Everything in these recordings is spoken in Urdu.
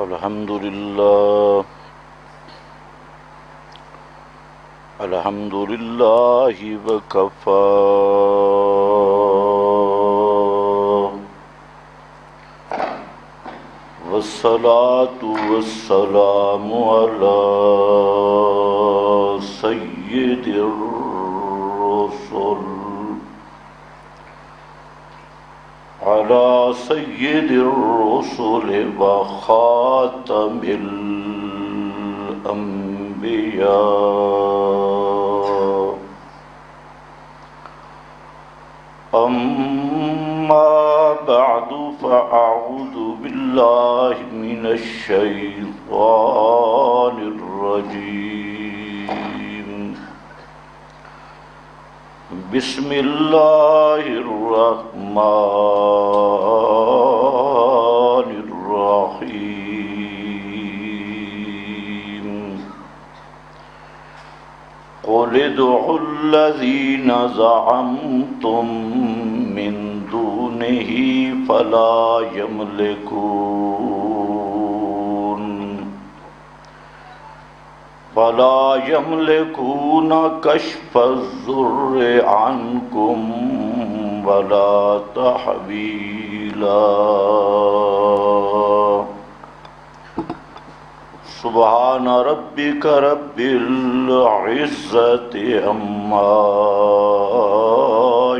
الحمد لله الحمد لله وكفى والصلاة والسلام على سيد الرسل وخاتم الأنبياء أما بعد فأعوذ بالله من الشيطان الرجيم بسم الله الرحمن الرحيم قل ادعوا الذين زعمتم من دونه فلا يملكون كشف الضر عنكم ولا تحويلا سبحان ربك رب العزة عما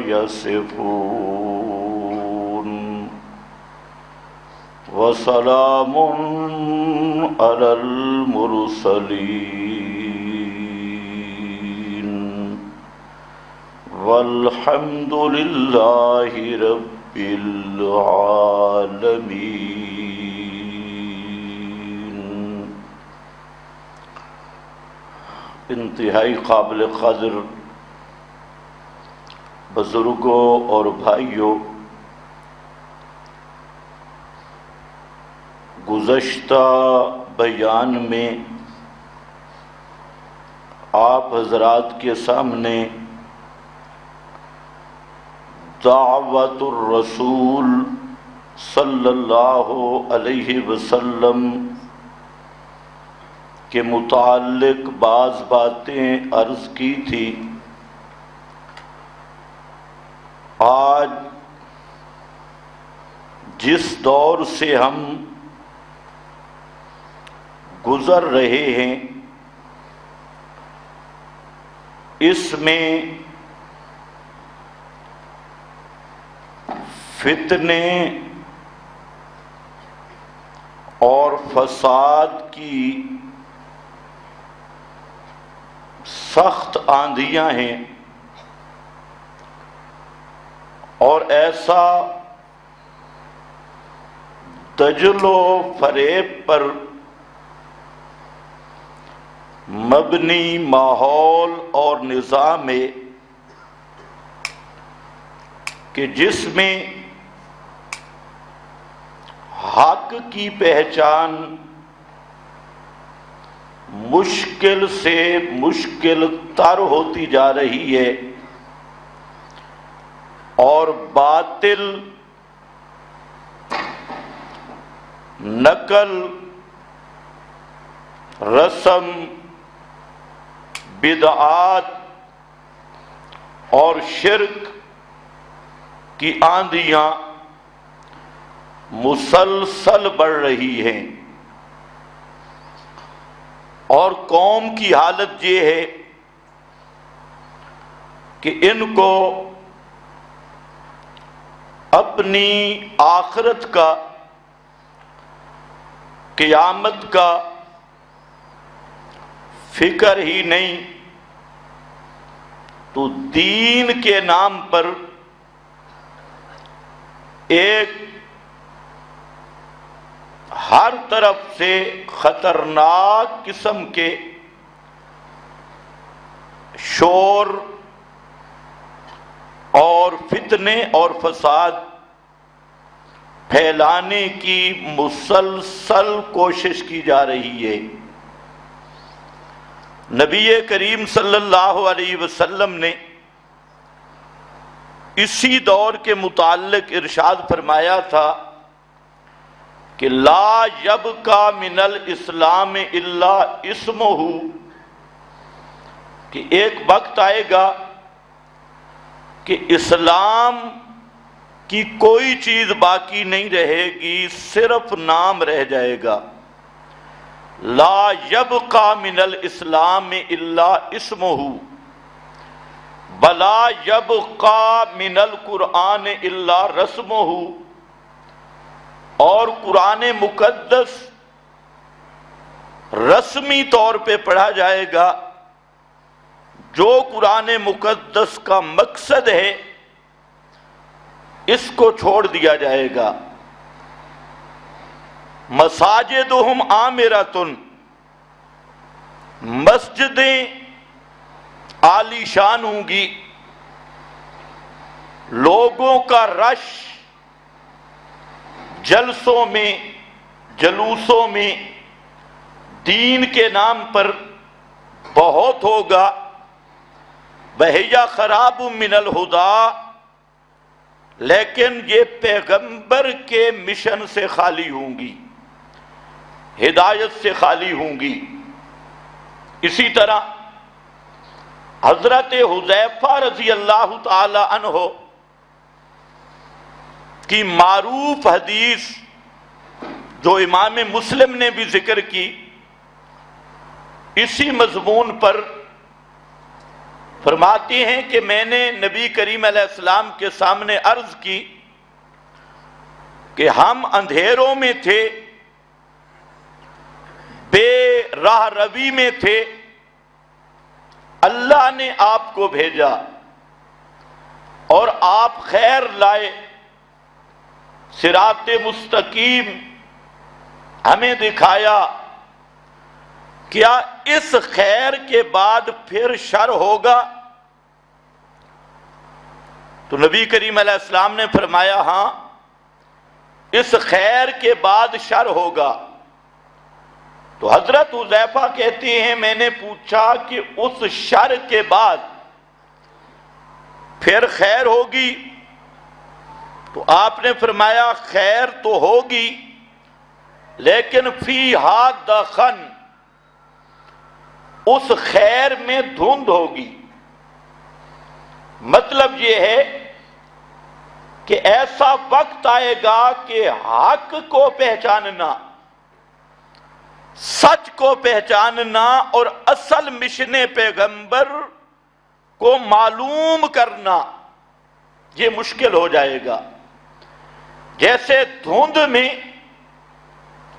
يصفون وسلام على المرسلين والحمد لله رب العالمين۔ انتہائی قابل قدر بزرگوں اور بھائیوں، گزشتہ بیان میں آپ حضرات کے سامنے دعوت الرسول صلی اللہ علیہ وسلم کے متعلق بعض باتیں عرض کی تھی۔ آج جس دور سے ہم گزر رہے ہیں، اس میں فتنے اور فساد کی سخت آندھیاں ہیں، اور ایسا دجل و فریب پر مبنی ماحول اور نظام ہے کہ جس میں حق کی پہچان مشکل سے مشکل تر ہوتی جا رہی ہے، اور باطل نقل رسم بدعات اور شرک کی آندھیاں مسلسل بڑھ رہی ہیں، اور قوم کی حالت یہ ہے کہ ان کو اپنی آخرت کا، قیامت کا فکر ہی نہیں، تو دین کے نام پر ایک ہر طرف سے خطرناک قسم کے شور اور فتنے اور فساد پھیلانے کی مسلسل کوشش کی جا رہی ہے۔ نبی کریم صلی اللہ علیہ وسلم نے اسی دور کے متعلق ارشاد فرمایا تھا کہ لا یبقی من الاسلام الا اسمہ، کہ ایک وقت آئے گا کہ اسلام کی کوئی چیز باقی نہیں رہے گی، صرف نام رہ جائے گا۔ لا یبقی من الاسلام الا اسمہ ولا یبقی من القرآن الا رسمہ، اور قرآن مقدس رسمی طور پہ پڑھا جائے گا، جو قرآن مقدس کا مقصد ہے اس کو چھوڑ دیا جائے گا۔ مساجدہم عامرۃ، مسجدیں عالی شان ہوں گی، لوگوں کا رش جلسوں میں جلوسوں میں دین کے نام پر بہت ہوگا۔ وَهِيَ خَرَابٌ مِّنَ الْهُدَىٰ، لیکن یہ پیغمبر کے مشن سے خالی ہوں گی، ہدایت سے خالی ہوں گی۔ اسی طرح حضرت حذیفہ رضی اللہ تعالی عنہ کی معروف حدیث جو امام مسلم نے بھی ذکر کی، اسی مضمون پر فرماتی ہیں کہ میں نے نبی کریم علیہ السلام کے سامنے عرض کی کہ ہم اندھیروں میں تھے، بے راہ روی میں تھے، اللہ نے آپ کو بھیجا اور آپ خیر لائے، صراط مستقیم ہمیں دکھایا، کیا اس خیر کے بعد پھر شر ہوگا؟ تو نبی کریم علیہ السلام نے فرمایا ہاں، اس خیر کے بعد شر ہوگا۔ تو حضرت حذیفہ کہتے ہیں میں نے پوچھا کہ اس شر کے بعد پھر خیر ہوگی؟ تو آپ نے فرمایا خیر تو ہوگی، لیکن فیہا دخن، اس خیر میں دھند ہوگی۔ مطلب یہ ہے کہ ایسا وقت آئے گا کہ حق کو پہچاننا، سچ کو پہچاننا اور اصل مشن پیغمبر کو معلوم کرنا یہ مشکل ہو جائے گا۔ جیسے دھند میں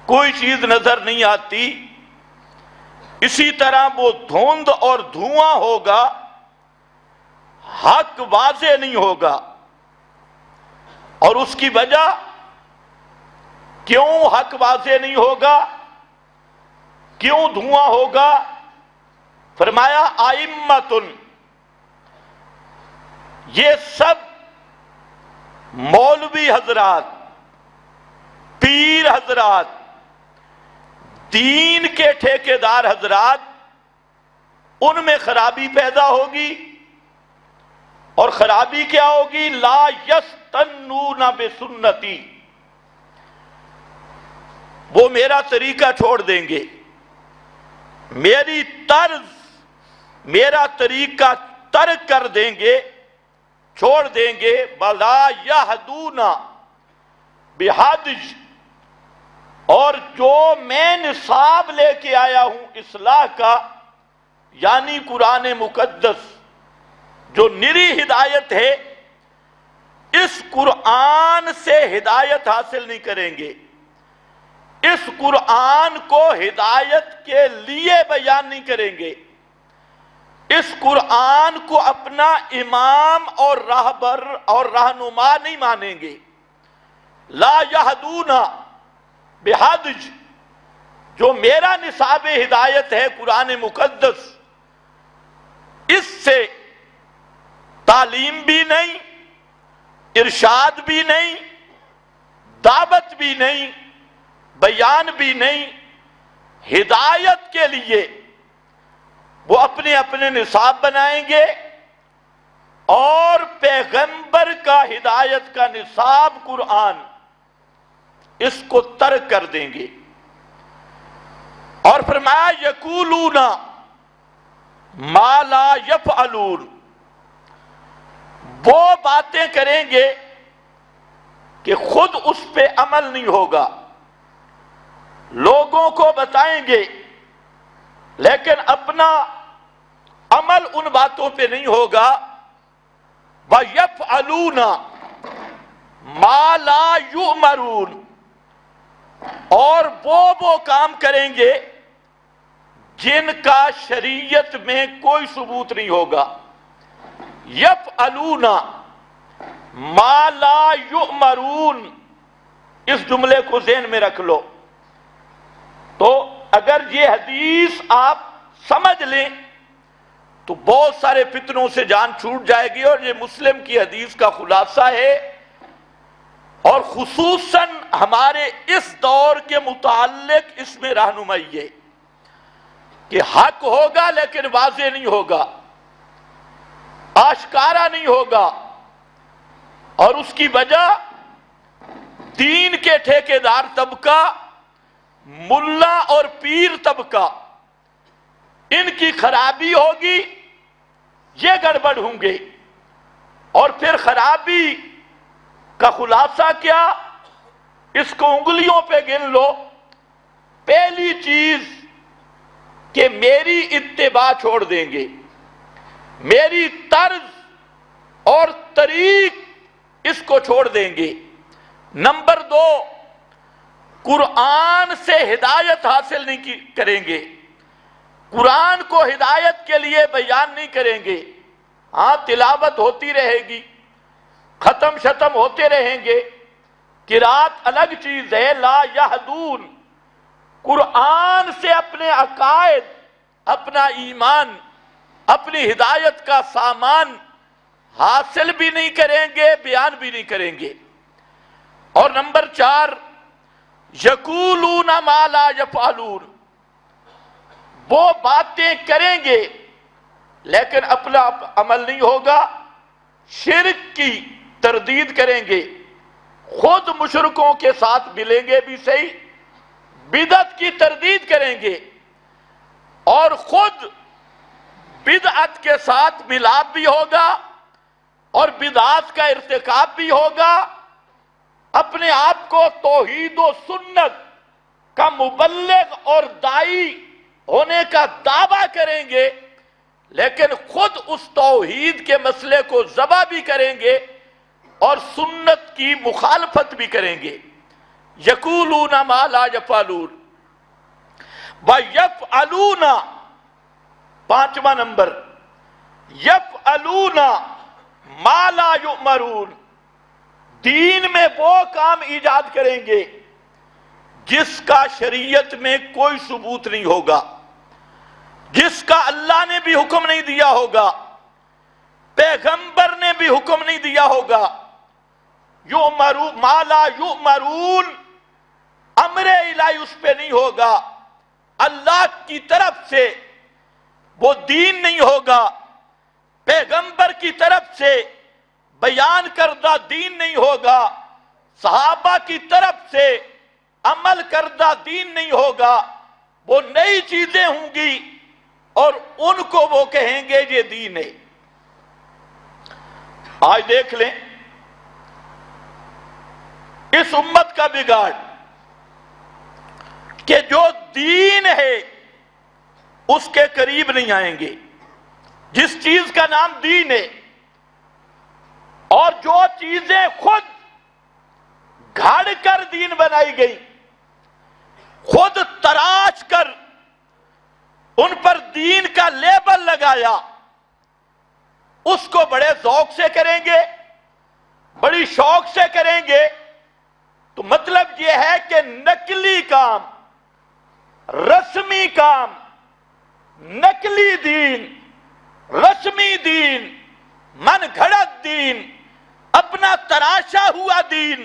کوئی چیز نظر نہیں آتی، اسی طرح وہ دھند اور دھواں ہوگا، حق واضح نہیں ہوگا۔ اور اس کی وجہ کیوں حق واضح نہیں ہوگا، کیوں دھواں ہوگا؟ فرمایا ائمۃ، یہ سب مولوی حضرات، پیر حضرات، دین کے ٹھیکیدار حضرات، ان میں خرابی پیدا ہوگی۔ اور خرابی کیا ہوگی؟ لا یستنون بسنتی، وہ میرا طریقہ چھوڑ دیں گے، میری طرز، میرا طریقہ ترک کر دیں گے، چھوڑ دیں گے۔ وَلَا يَهْدُونَ بِهَدْيٍ، اور جو میں نصاب لے کے آیا ہوں اصلاح کا، یعنی قرآن مقدس جو نری ہدایت ہے، اس قرآن سے ہدایت حاصل نہیں کریں گے، اس قرآن کو ہدایت کے لیے بیان نہیں کریں گے، اس قرآن کو اپنا امام اور راہبر اور رہنما نہیں مانیں گے۔ لا یہدون بہدج، جو میرا نصاب ہدایت ہے قرآن مقدس، اس سے تعلیم بھی نہیں، ارشاد بھی نہیں، دعوت بھی نہیں، بیان بھی نہیں، ہدایت کے لیے وہ اپنے اپنے نصاب بنائیں گے، اور پیغمبر کا ہدایت کا نصاب قرآن اس کو ترک کر دیں گے. اور فرمایا یقولون ما لا یفعلون، وہ باتیں کریں گے کہ خود اس پہ عمل نہیں ہوگا، لوگوں کو بتائیں گے لیکن اپنا عمل ان باتوں پہ نہیں ہوگا. وَيَفْعَلُونَ مَا لَا يُؤْمَرُونَ، اور وہ کام کریں گے جن کا شریعت میں کوئی ثبوت نہیں ہوگا. یفعلون ما لا یؤمرون، اس جملے کو ذہن میں رکھ لو. تو اگر یہ حدیث آپ سمجھ لیں تو بہت سارے فتنوں سے جان چھوٹ جائے گی، اور یہ مسلم کی حدیث کا خلاصہ ہے، اور خصوصاً ہمارے اس دور کے متعلق اس میں رہنمائی ہے کہ حق ہوگا لیکن واضح نہیں ہوگا، آشکارا نہیں ہوگا. اور اس کی وجہ دین کے ٹھیکیدار طبقہ، ملا اور پیر طبقہ، ان کی خرابی ہوگی، یہ گڑبڑ ہوں گے. اور پھر خرابی کا خلاصہ کیا؟ اس کو انگلیوں پہ گن لو. پہلی چیز کہ میری اتباع چھوڑ دیں گے، میری طرز اور طریق اس کو چھوڑ دیں گے. نمبر 2، قرآن سے ہدایت حاصل نہیں کریں گے، قرآن کو ہدایت کے لیے بیان نہیں کریں گے. ہاں تلاوت ہوتی رہے گی، ختم شتم ہوتے رہیں گے، قرات الگ چیز ہے. لا یہدون، قرآن سے اپنے عقائد، اپنا ایمان، اپنی ہدایت کا سامان حاصل بھی نہیں کریں گے، بیان بھی نہیں کریں گے. اور نمبر 4، یقولون ما لا یفعلون، وہ باتیں کریں گے لیکن اپنا عمل نہیں ہوگا. شرک کی تردید کریں گے، خود مشرکوں کے ساتھ ملیں گے بھی صحیح، بدعت کی تردید کریں گے، اور خود بدعت کے ساتھ ملاپ بھی ہوگا اور بدعات کا ارتکاب بھی ہوگا. اپنے آپ کو توحید و سنت کا مبلغ اور داعی ہونے کا دعویٰ کریں گے، لیکن خود اس توحید کے مسئلے کو ذبح بھی کریں گے اور سنت کی مخالفت بھی کریں گے. یقولون ما لا یفعلون وَيَفْعَلُونَ، 5واں نمبر، یفعلون ما لا یؤمرون، دین میں وہ کام ایجاد کریں گے جس کا شریعت میں کوئی ثبوت نہیں ہوگا، جس کا اللہ نے بھی حکم نہیں دیا ہوگا، پیغمبر نے بھی حکم نہیں دیا ہوگا. یؤمرون ما لا یؤمرون، امر الہی اس پہ نہیں ہوگا، اللہ کی طرف سے وہ دین نہیں ہوگا، پیغمبر کی طرف سے بیان کردہ دین نہیں ہوگا، صحابہ کی طرف سے عمل کردہ دین نہیں ہوگا. وہ نئی چیزیں ہوں گی اور ان کو وہ کہیں گے یہ دین ہے. آج دیکھ لیں اس امت کا بگاڑ کہ جو دین ہے اس کے قریب نہیں آئیں گے. جس چیز کا نام دین ہے، اور جو چیزیں خود گھڑ کر دین بنائی گئی، خود تراش کر ان پر دین کا لیبل لگایا، اس کو بڑے ذوق سے کریں گے، بڑی شوق سے کریں گے. تو مطلب یہ ہے کہ نقلی کام، رسمی کام، نقلی دین، رسمی دین، من گھڑت دین، اپنا تراشا ہوا دین،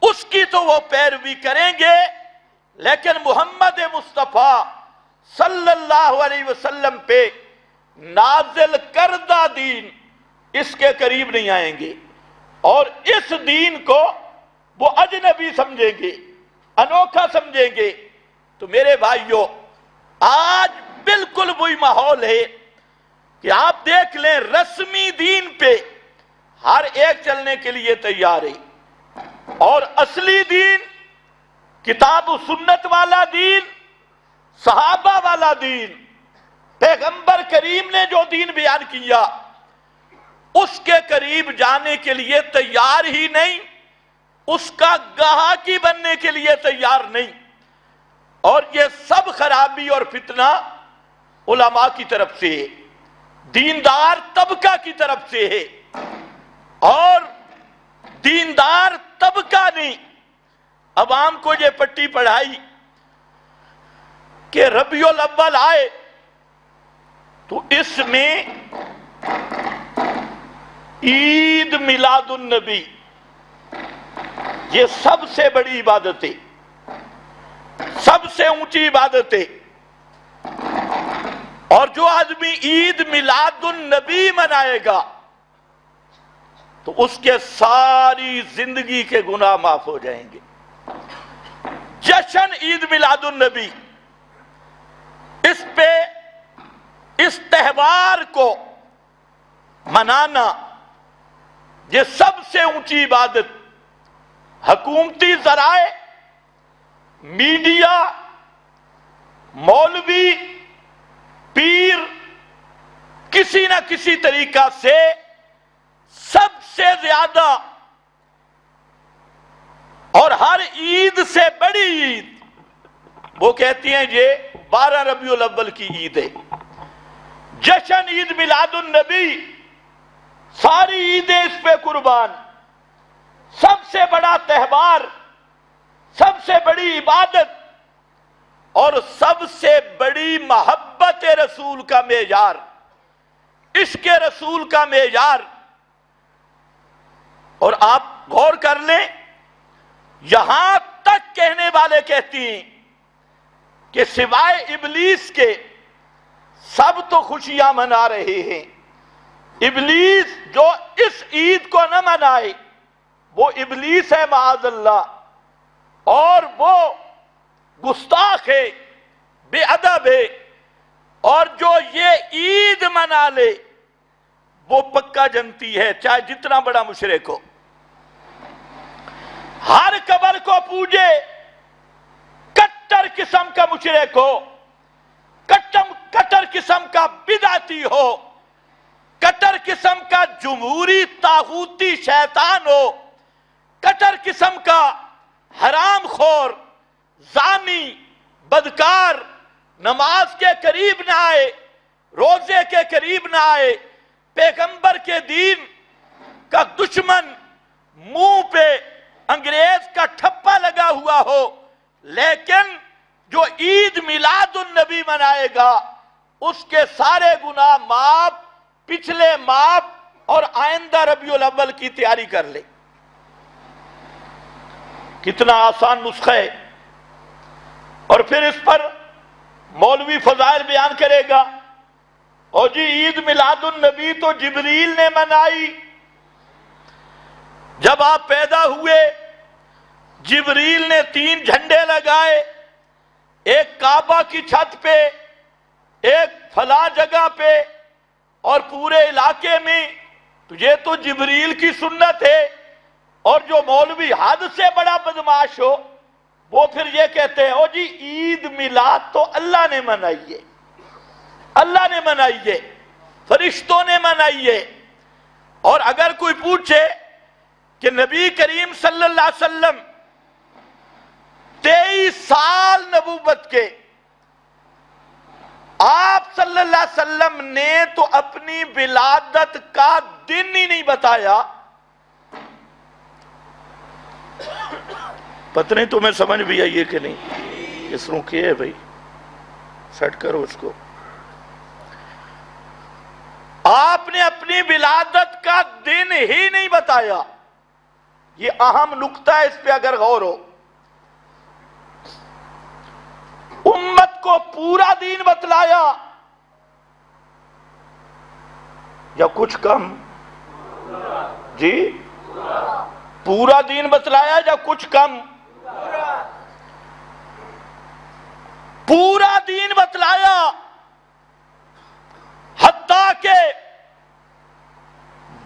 اس کی تو وہ پیروی کریں گے، لیکن محمد مصطفیٰ صلی اللہ علیہ وسلم پہ نازل کردہ دین اس کے قریب نہیں آئیں گے. اور اس دین کو وہ اجنبی سمجھیں گے، انوکھا سمجھیں گے۔ تو میرے بھائیوں، آج بالکل وہی ماحول ہے کہ آپ دیکھ لیں رسمی دین پہ ہر ایک چلنے کے لیے تیار ہے، اور اصلی دین، کتاب و سنت والا دین، صحابہ والا دین، پیغمبر کریم نے جو دین بیان کیا اس کے قریب جانے کے لیے تیار ہی نہیں، اس کا گاہکی بننے کے لیے تیار نہیں۔ اور یہ سب خرابی اور فتنہ علماء کی طرف سے ہے، دیندار طبقہ کی طرف سے ہے، اور دیندار طبقہ نے عوام کو یہ پٹی پڑھائی کہ ربیع الاول آئے تو اس میں عید میلاد النبی یہ سب سے بڑی عبادت ہے، سب سے اونچی عبادت ہے، اور جو آدمی عید میلاد النبی منائے گا تو اس کے ساری زندگی کے گناہ معاف ہو جائیں گے۔ جشن عید میلاد النبی، اس پہ اس تہوار کو منانا یہ سب سے اونچی عبادت حکومتی ذرائع، میڈیا، مولوی، پیر کسی نہ کسی طریقہ سے سب سے زیادہ اور ہر عید سے بڑی عید وہ کہتی ہیں یہ 12 ربیع الاول کی عید ہے۔ جشن عید میلاد النبی، ساری عیدیں اس پہ قربان، سب سے بڑا تہوار، سب سے بڑی عبادت اور سب سے بڑی محبت رسول کا معیار، عشق رسول کا معیار۔ اور آپ غور کر لیں، یہاں تک کہنے والے کہتی ہیں کہ سوائے ابلیس کے سب تو خوشیاں منا رہے ہیں، ابلیس جو اس عید کو نہ منائے وہ ابلیس ہے معاذ اللہ، اور وہ گستاخ ہے، بے ادب ہے، اور جو یہ عید منا لے وہ پکا جنتی ہے، چاہے جتنا بڑا مشرک ہو۔ ہر قبر کو پوجے، کٹر قسم کا مشرک ہو، کٹر قسم کا بدعتی ہو، کٹر قسم کا جمہوری طاغوتی شیطان ہو، کٹر قسم کا حرام خور، زانی، بدکار، نماز کے قریب نہ آئے، روزے کے قریب نہ آئے، پیغمبر کے دین کا دشمن، منہ پہ انگریز کا ٹھپا لگا ہوا ہو، لیکن جو عید میلاد النبی منائے گا اس کے سارے گناہ معاف، پچھلے معاف، اور آئندہ ربیع الاول کی تیاری کر لے۔ کتنا آسان نسخہ ہے۔ اور پھر اس پر مولوی فضائل بیان کرے گا، اور جی عید میلاد النبی تو جبریل نے منائی، جب آپ پیدا ہوئے جبریل نے 3 جھنڈے لگائے، ایک کعبہ کی چھت پہ، ایک فلاں جگہ پہ، اور پورے علاقے میں۔ تو یہ تو جبریل کی سنت ہے، اور جو مولوی حد سے بڑا بدماش ہو وہ پھر یہ کہتے ہیں او جی عید میلاد تو اللہ نے منائی ہے، اللہ نے منائی ہے، فرشتوں نے منائی ہے۔ اور اگر کوئی پوچھے کہ نبی کریم صلی اللہ علیہ وسلم 23 سال نبوت کے، آپ صلی اللہ علیہ وسلم نے تو اپنی ولادت کا دن ہی نہیں بتایا۔ پتہ نہیں تمہیں سمجھ بھی آئیے کہ نہیں؟ اس روح کی ہے بھائی، سیٹ کرو اس کو۔ آپ نے اپنی ولادت کا دن ہی نہیں بتایا، یہ اہم نقطہ ہے، اس پہ اگر غور ہو۔ امت کو پورا دین بتلایا یا کچھ کم؟ جی پورا دین بتلایا یا کچھ کم؟ پورا دین بتلایا، حتیٰ کہ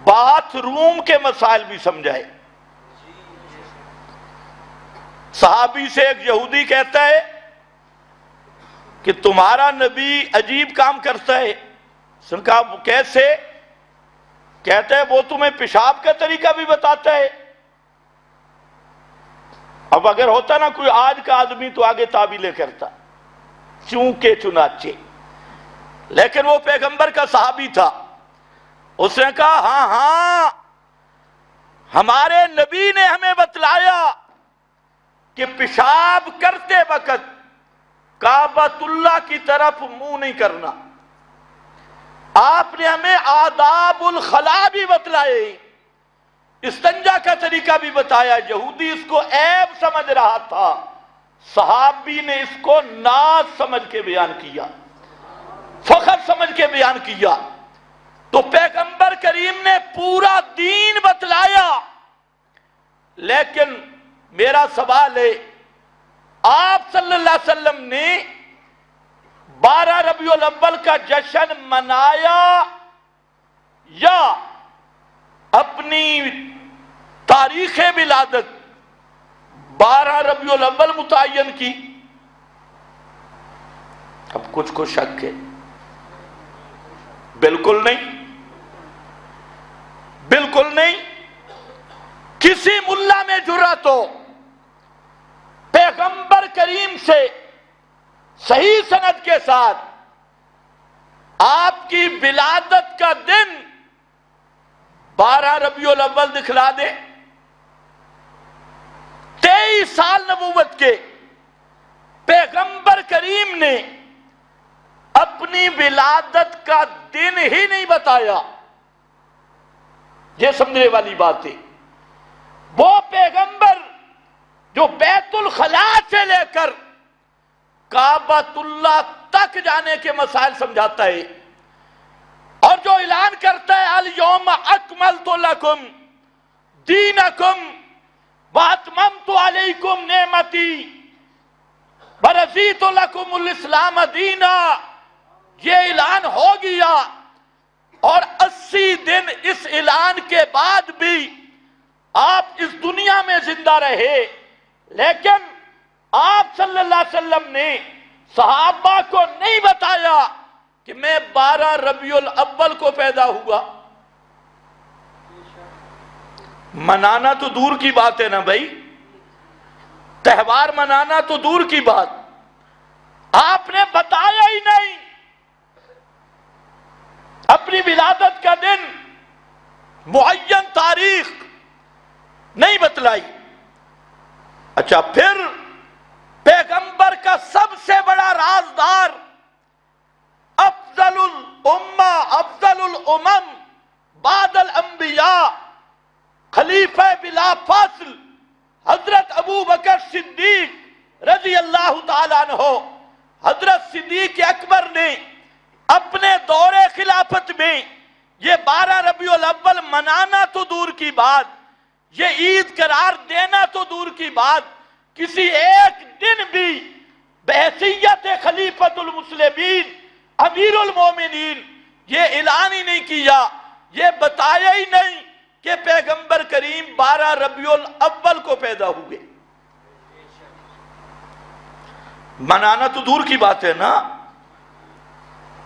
باتھ روم کے مسائل بھی سمجھائے۔ صحابی سے ایک یہودی کہتا ہے کہ تمہارا نبی عجیب کام کرتا ہے۔ اس نے کہا کیسے؟ کہتا ہے وہ تمہیں پیشاب کا طریقہ بھی بتاتا ہے۔ اب اگر ہوتا نا کوئی آج کا آدمی تو آگے تعبیلیں کرتا، چونکہ چنانچہ، لیکن وہ پیغمبر کا صحابی تھا۔ اس نے کہا ہاں ہاں، ہمارے نبی نے ہمیں بتلایا کہ پیشاب کرتے وقت کعبۃ اللہ کی طرف منہ نہیں کرنا۔ آپ نے ہمیں آداب الخلا بھی بتلائے، استنجا کا طریقہ بھی بتایا۔ یہودی اس کو عیب سمجھ رہا تھا، صحابی نے اس کو ناز سمجھ کے بیان کیا، فخر سمجھ کے بیان کیا۔ تو پیغمبر کریم نے پورا دین بتلایا، لیکن میرا سوال ہے، آپ صلی اللہ علیہ وسلم نے 12 ربیع الاول کا جشن منایا یا اپنی تاریخ ولادت 12 ربیع الاول متعین کی؟ اب کچھ کو شک ہے؟ بالکل نہیں، بالکل نہیں۔ کسی ملا میں جرأت ہو پیغمبر کریم سے صحیح سند کے ساتھ آپ کی ولادت کا دن 12 ربیع الاول دکھلا دے؟ 23 سال نبوت کے پیغمبر کریم نے اپنی ولادت کا دن ہی نہیں بتایا۔ یہ سمجھنے والی بات ہے۔ وہ پیغمبر جو بیت الخلا سے لے کر کعبۃ اللہ تک جانے کے مسائل سمجھاتا ہے، اور جو اعلان کرتا ہے الیوم اکملت لکم دینکم واتممت علیکم نعمتی ورضیت لکم الاسلام دینا، یہ اعلان ہو گیا، اور 80 دن اس اعلان کے بعد بھی آپ اس دنیا میں زندہ رہے، لیکن آپ صلی اللہ علیہ وسلم نے صحابہ کو نہیں بتایا کہ میں 12 ربیع الاول کو پیدا ہوا۔ منانا تو دور کی بات ہے نا بھائی، تہوار منانا تو دور کی بات، آپ نے بتایا ہی نہیں، اپنی ولادت کا دن، معین تاریخ نہیں بتلائی۔ اچھا، پھر پیغمبر کا سب سے بڑا رازدار، افضل الامہ، افضل الامم بعد الانبیاء، خلیفہ بلا فاصل حضرت ابو بکر صدیق رضی اللہ تعالیٰ عنہ، حضرت صدیق اکبر نے اپنے دور خلافت میں یہ 12 ربیع الاول منانا تو دور کی بات، یہ عید قرار دینا تو دور کی بات، کسی ایک دن بھی بحیثیت خلیفۃ المسلمین امیر المومنین یہ اعلان ہی نہیں کیا، یہ بتایا ہی نہیں کہ پیغمبر کریم 12 ربیع الاول کو پیدا ہوئے۔ منانا تو دور کی بات ہے نا،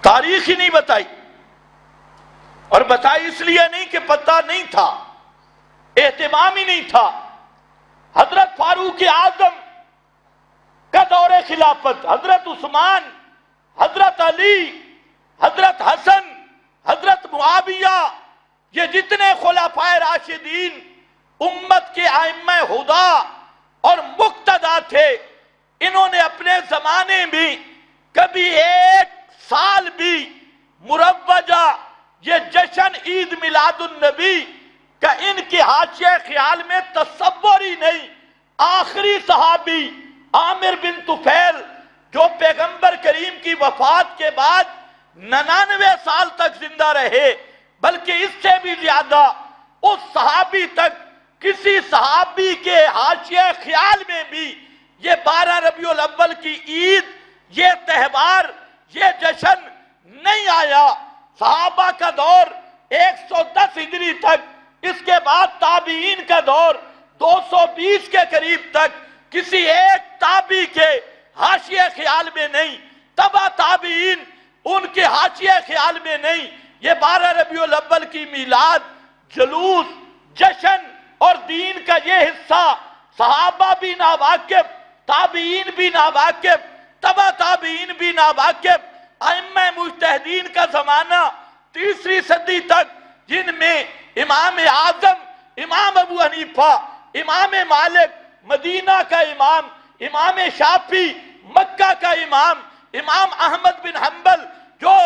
تاریخ ہی نہیں بتائی، اور بتائی اس لیے نہیں کہ پتہ نہیں تھا، اہتمام ہی نہیں تھا۔ حضرت فاروق اعظم کا دور خلافت، حضرت عثمان، حضرت علی، حضرت حسن، حضرت معاویہ، یہ جتنے خلفائے راشدین امت کے ائمہ ہدا اور مقتدا تھے، انہوں نے اپنے زمانے میں کبھی ایک سال بھی مروجہ یہ جشن عید میلاد النبی کا ان کے حاشیہ خیال میں تصور ہی نہیں۔ آخری صحابی عامر بن طفیل جو پیغمبر کریم کی وفات کے بعد 99 سال تک زندہ رہے، بلکہ اس سے بھی زیادہ، اس صحابی تک کسی صحابی کے حاشیہ خیال میں بھی یہ 12 ربیع الاول کی عید، یہ تہوار، یہ جشن نہیں آیا۔ صحابہ کا دور 110 ہجری تک، اس کے بعد تابعین کا دور 220 کے قریب تک کسی ایک تابعی کے حاشیہ خیال میں نہیں، تبع تابعین ان کے حاشیہ خیال میں نہیں۔ یہ 12 ربیع الاول کی میلاد، جلوس، جشن اور دین کا یہ حصہ صحابہ بھی ناواقف، تابعین بھی ناواقف، تبع تابعین بھی ناواقف، ائمہ مجتہدین کا زمانہ 3 صدی تک، جن میں امام اعظم امام ابو حنیفہ، امام مالک مدینہ کا امام، امام شافعی مکہ کا امام، امام احمد بن حنبل جو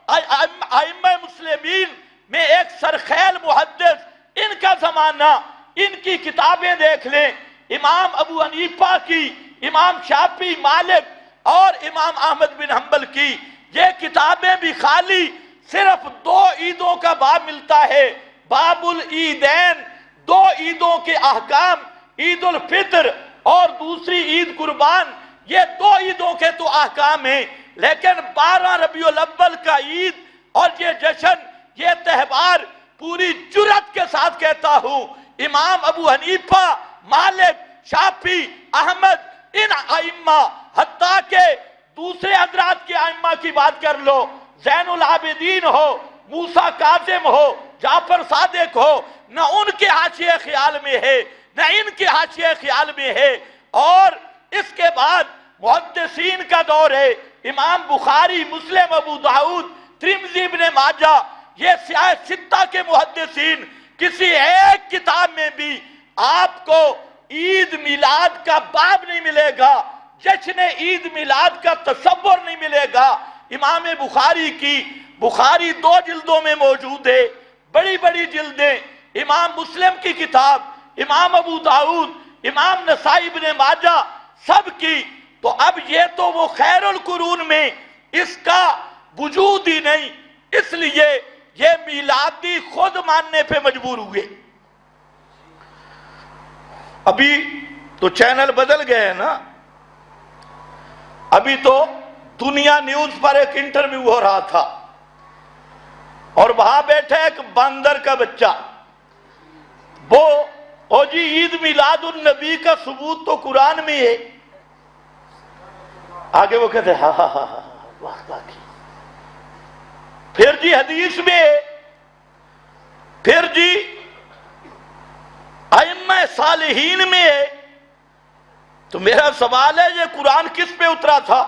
ائمہ مسلمین میں ایک سرخیل محدث، ان کا زمانہ، ان کی کتابیں دیکھ لیں، امام ابو حنیفہ کی، امام شافعی، مالک اور امام احمد بن حنبل کی یہ کتابیں بھی خالی صرف 2 عیدوں کا باب ملتا ہے، باب العیدین، 2 عیدوں کے احکام، عید الفطر اور دوسری عید قربان، یہ 2 عیدوں کے تو احکام ہیں، لیکن 12 ربیع الاول کا عید اور یہ جشن، یہ تہوار، پوری جرات کے ساتھ کہتا ہوں، امام ابو حنیفہ، مالک، شافعی، احمد، ان ائمہ، حتیٰ کہ دوسرے حضرات کے ائمہ کی بات کر لو، زین العابدین ہو، موسیٰ کاظم ہو، جعفر صادق ہو، نہ ان کے حاشیہ خیال میں ہے، نہ ان کے حاشیہ خیال میں ہے۔ اور اس کے بعد محدثین کا دور ہے، امام بخاری، مسلم، ابو داؤد، ترمذی، ابن ماجہ، یہ سیاہ ستہ کے محدثین، کسی ایک کتاب میں بھی آپ کو عید میلاد کا باب نہیں ملے گا، جشن عید میلاد کا تصور نہیں ملے گا۔ امام بخاری کی، بخاری 2 جلدوں میں موجود ہے، بڑی بڑی جلدیں، امام مسلم کی کتاب، امام ابو داؤد، امام نسائی، ابن ماجہ، سب کی، تو اب یہ تو وہ خیر القرون میں اس کا وجود ہی نہیں، اس لیے یہ میلادی خود ماننے پہ مجبور ہوئے۔ ابھی تو چینل بدل گئے ہیں نا، ابھی تو دنیا نیوز پر ایک انٹرویو ہو رہا تھا اور وہاں بیٹھے ایک باندر کا بچہ، وہ جی عید میلاد النبی کا ثبوت تو قرآن میں ہے، آگے وہ کہتے ہیں ہاں ہاں ہاں ہاں وقت باقی، پھر جی حدیث میں، پھر جی ائمہ صالحین میں ہے۔ تو میرا سوال ہے یہ قرآن کس پہ اترا تھا؟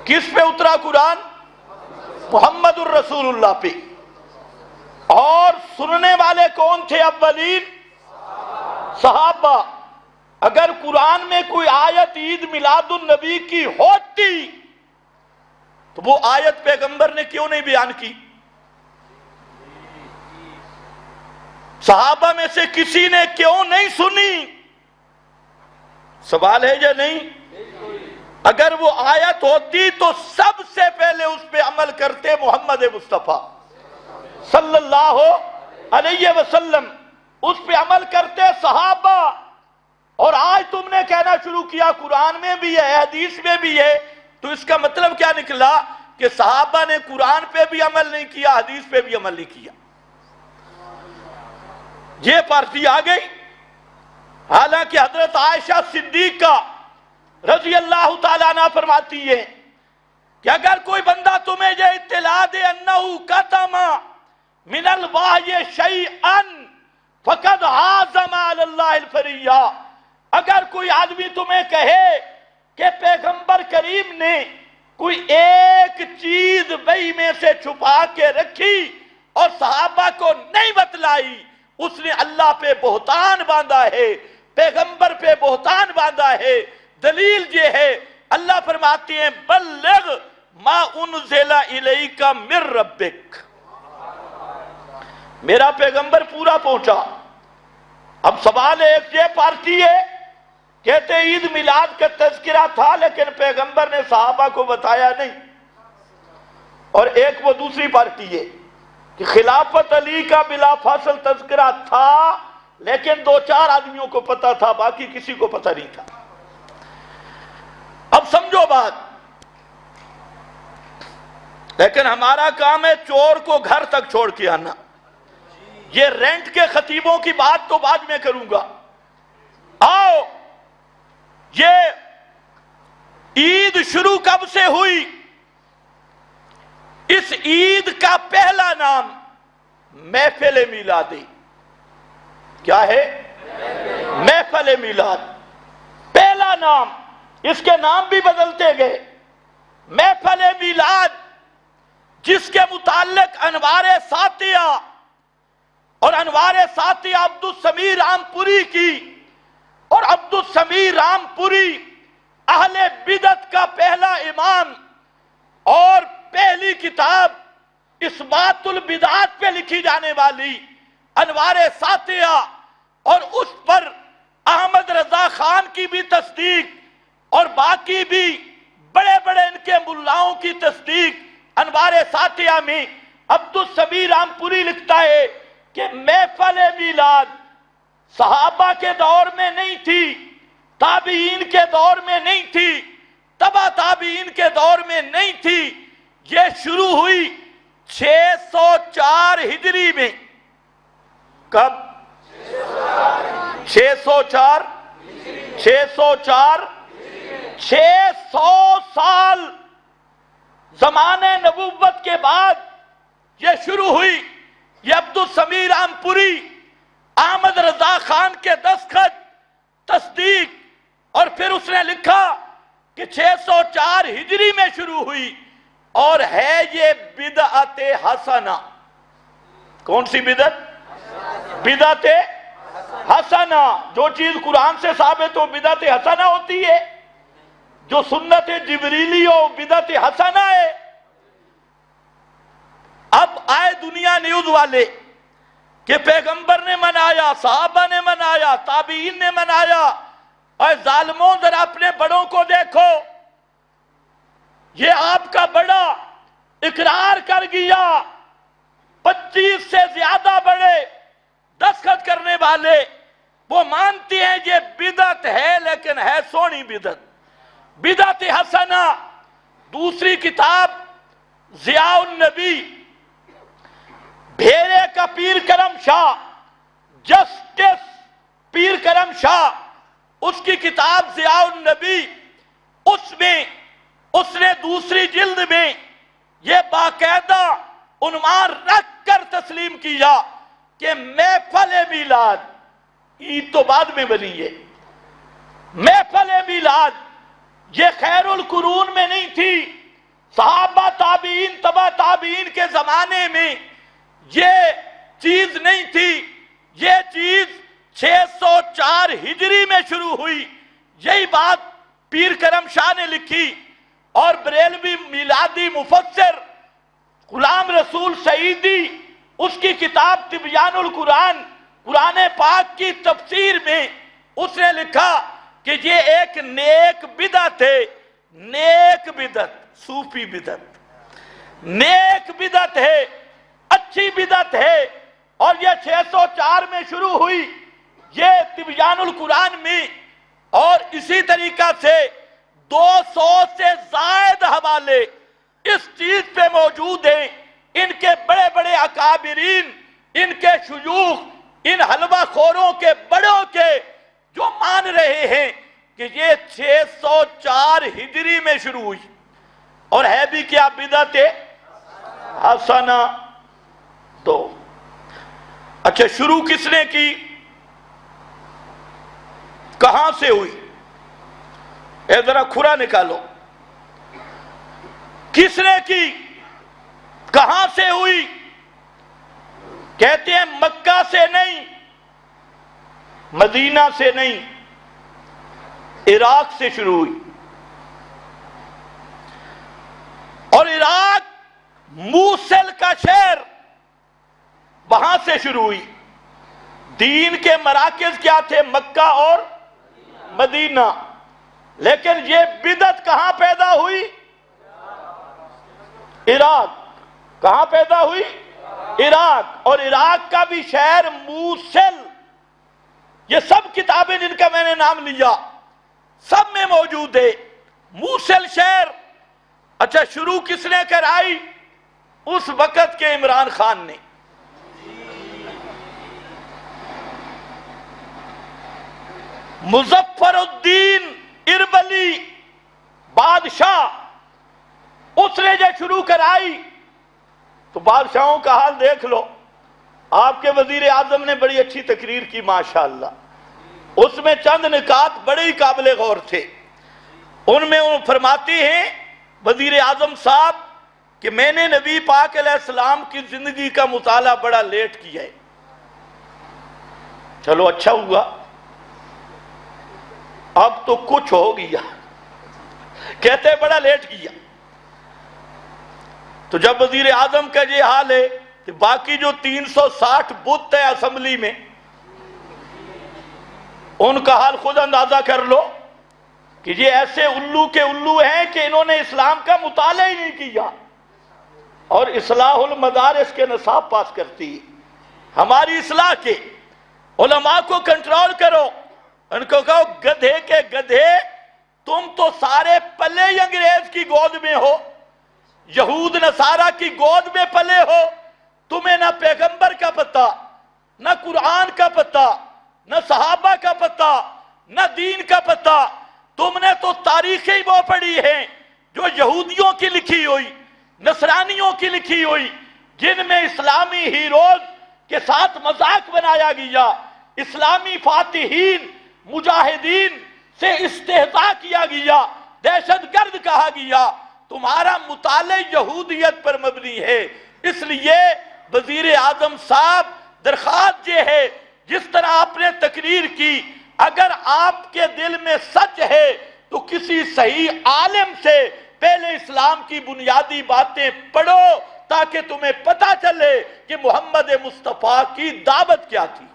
کس پہ اترا قرآن؟ محمد الرسول اللہ پہ۔ اور سننے والے کون تھے اولین؟ صحابہ۔ اگر قرآن میں کوئی آیت عید میلاد النبی کی ہوتی تو وہ آیت پیغمبر نے کیوں نہیں بیان کی؟ صحابہ میں سے کسی نے کیوں نہیں سنی؟ سوال ہے یا نہیں؟ اگر وہ آیت ہوتی تو سب سے پہلے اس پہ عمل کرتے محمد مصطفیٰ صلی اللہ علیہ وسلم، اس پہ عمل کرتے صحابہ۔ اور آج تم نے کہنا شروع کیا قرآن میں بھی ہے، حدیث میں بھی ہے، تو اس کا مطلب کیا نکلا کہ صحابہ نے قرآن پہ بھی عمل نہیں کیا، حدیث پہ بھی عمل نہیں کیا۔ یہ پارٹی آ گئی۔ حالانکہ حضرت عائشہ صدیقہ رضی اللہ تعالیٰ عنہ فرماتی ہے کہ اگر کوئی بندہ تمہیں یہ اطلاع دے انہو کتم من الوحی شیئا فقد عازم علی اللہ الفریہ، اگر کوئی آدمی تمہیں کہے کہ پیغمبر کریم نے کوئی ایک چیز وحی میں سے چھپا کے رکھی اور صحابہ کو نہیں بتلائی، اس نے اللہ پہ بہتان باندھا ہے، پیغمبر پہ بہتان باندھا ہے۔ دلیل یہ ہے، اللہ فرماتے ہیں بلغ ما انزل الیک من ربک، میرا پیغمبر پورا پہنچا۔ اب سوال ایک یہ پارٹی ہے کہتے عید میلاد کا تذکرہ تھا لیکن پیغمبر نے صحابہ کو بتایا نہیں، اور ایک وہ دوسری پارٹی ہے کہ خلافت علی کا بلا فاصل تذکرہ تھا، لیکن 2-4 آدمیوں کو پتا تھا، باقی کسی کو پتا نہیں تھا۔ اب سمجھو بات، لیکن ہمارا کام ہے چور کو گھر تک چھوڑ کے آنا۔ یہ رینٹ کے خطیبوں کی بات تو بعد میں کروں گا۔ آؤ، یہ عید شروع کب سے ہوئی؟ اس عید کا پہلا نام محفل میلادی۔ کیا ہے؟ محفل میلاد، پہلا نام۔ اس کے نام بھی بدلتے گئے۔ محفل میلاد، جس کے متعلق انوار ساتیہ اور انوار ساتیہ عبدالسمیع رامپوری کی، اور عبدالسمیع رامپوری اہل بدعت کا پہلا امام، اور پہلی کتاب اثبات البدعات پہ لکھی جانے والی انوار ساتیہ، اور اس پر احمد رضا خان کی بھی تصدیق اور باقی بھی بڑے بڑے ان کے ملاؤں کی تصدیق۔ انوار ساتیہ میں عبدالسمیع رامپوری لکھتا ہے کہ محفل میلاد صحابہ کے دور میں نہیں تھی، تابعین کے دور میں نہیں تھی، تبع تابعین کے دور میں نہیں تھی، یہ شروع ہوئی 604 ہجری میں۔ کب؟ 604 600 سال زمانِ نبوت کے بعد یہ شروع ہوئی۔ یہ عبدالسمیع رامپوری احمد رضا خان کے دستخط، تصدیق، اور پھر اس نے لکھا کہ 604 ہجری میں شروع ہوئی، اور ہے یہ بدعت حسنہ۔ کون سی بدعت؟ بدعت حسنہ۔ جو چیز قرآن سے ثابت ہو بدعت حسنہ ہوتی ہے، جو سنت جبریلی ہو بدعت حسنہ ہے۔ اب آئے دنیا نیوز والے کہ پیغمبر نے منایا، صحابہ نے منایا، تابعین نے منایا، اور ظالموں ذرا اپنے بڑوں کو دیکھو، یہ آپ کا بڑا اقرار کر گیا، 25 سے زیادہ بڑے دستخط کرنے والے، وہ مانتی ہیں یہ بدعت ہے، لیکن ہے سونی بدعت، بدعت حسنہ۔ دوسری کتاب ضیاء النبی، بھیرے کا پیر کرم شاہ، جسٹس پیر کرم شاہ، اس کی کتاب ضیاء النبی، اس میں اس نے دوسری جلد میں یہ باقاعدہ عنوان رکھ کر تسلیم کیا کہ محفل میلاد، عید تو بعد میں بنی ہے، محفل میلاد یہ خیر القرون میں نہیں تھی، صحابہ تابعین تبع تابعین کے زمانے میں یہ چیز نہیں تھی، یہ چیز 604 ہجری میں شروع ہوئی۔ یہی بات پیر کرم شاہ نے لکھی، اور بریلوی میلادی مفسر غلام رسول سعیدی اس کی کتاب تبیان القرآن، قرآن پاک کی تفسیر میں اس نے لکھا کہ یہ ایک نیک بدعت ہے، نیک بدعت، صوفی بدعت، نیک بدعت ہے، اچھی بدعت ہے، اور یہ 604 میں شروع ہوئی۔ یہ تبیان القرآن میں، اور اسی طریقہ سے 200 سے زائد حوالے اس چیز پہ موجود ہیں۔ ان کے بڑے بڑے اکابرین، ان کے شیوخ، ان حلوہ خوروں کے بڑوں کے، جو مان رہے ہیں کہ یہ 604 ہجری میں شروع ہوئی، اور ہے بھی کیا؟ بدعت حسنہ۔ تو اچھا، شروع کس نے کی؟ کہاں سے ہوئی؟ اے ذرا کھرا نکالو، کس نے کی؟ کہاں سے ہوئی؟ کہتے ہیں مکہ سے نہیں، مدینہ سے نہیں، عراق سے شروع ہوئی، اور عراق موصل کا شہر، وہاں سے شروع ہوئی۔ دین کے مراکز کیا تھے؟ مکہ اور مدینہ، لیکن یہ بدعت کہاں پیدا ہوئی؟ عراق۔ کہاں پیدا ہوئی؟ عراق اور عراق کا بھی شہر موصل، یہ سب کتابیں جن کا میں نے نام لیا سب میں موجود ہے۔ موصل شہر، اچھا شروع کس نے کرائی؟ اس وقت کے عمران خان نے۔ مظفر الدین اربلی بادشاہ، اس نے جو شروع کرائی، تو بادشاہوں کا حال دیکھ لو۔ آپ کے وزیر اعظم نے بڑی اچھی تقریر کی ماشاءاللہ، اس میں چند نکات بڑے ہی قابل غور تھے۔ ان میں وہ فرماتی ہیں وزیر اعظم صاحب کہ میں نے نبی پاک علیہ السلام کی زندگی کا مطالعہ بڑا لیٹ کیا ہے۔ چلو اچھا ہوا، اب تو کچھ ہو گیا، کہتے ہیں بڑا لیٹ کیا۔ تو جب وزیر اعظم کا یہ حال ہے تو باقی جو 360 بت ہیں اسمبلی میں، ان کا حال خود اندازہ کر لو کہ یہ ایسے الو کے الو ہیں کہ انہوں نے اسلام کا مطالعہ ہی نہیں کیا، اور اصلاح المدارس کے نصاب پاس کرتی ہے۔ ہماری اصلاح کے علماء کو کنٹرول کرو، ان کو کہو گدھے کے گدھے، تم تو سارے پلے ہی انگریز کی گود میں ہو، یہود نصارہ کی گود میں پلے ہو، تمہیں نہ پیغمبر کا پتہ، نہ قرآن کا پتہ، نہ صحابہ کا پتہ، نہ دین کا پتہ۔ تم نے تو تاریخیں وہ پڑھی ہیں جو یہودیوں کی لکھی ہوئی، نصرانیوں کی لکھی ہوئی، جن میں اسلامی ہیروز کے ساتھ مذاق بنایا گیا، اسلامی فاتحین مجاہدین سے استہزاء کیا گیا، دہشت گرد کہا گیا۔ تمہارا مطالعہ یہودیت پر مبنی ہے۔ اس لیے وزیر اعظم صاحب درخواست یہ ہے، جس طرح آپ نے تقریر کی، اگر آپ کے دل میں سچ ہے تو کسی صحیح عالم سے پہلے اسلام کی بنیادی باتیں پڑھو، تاکہ تمہیں پتہ چلے کہ محمد مصطفیٰ کی دعوت کیا تھی۔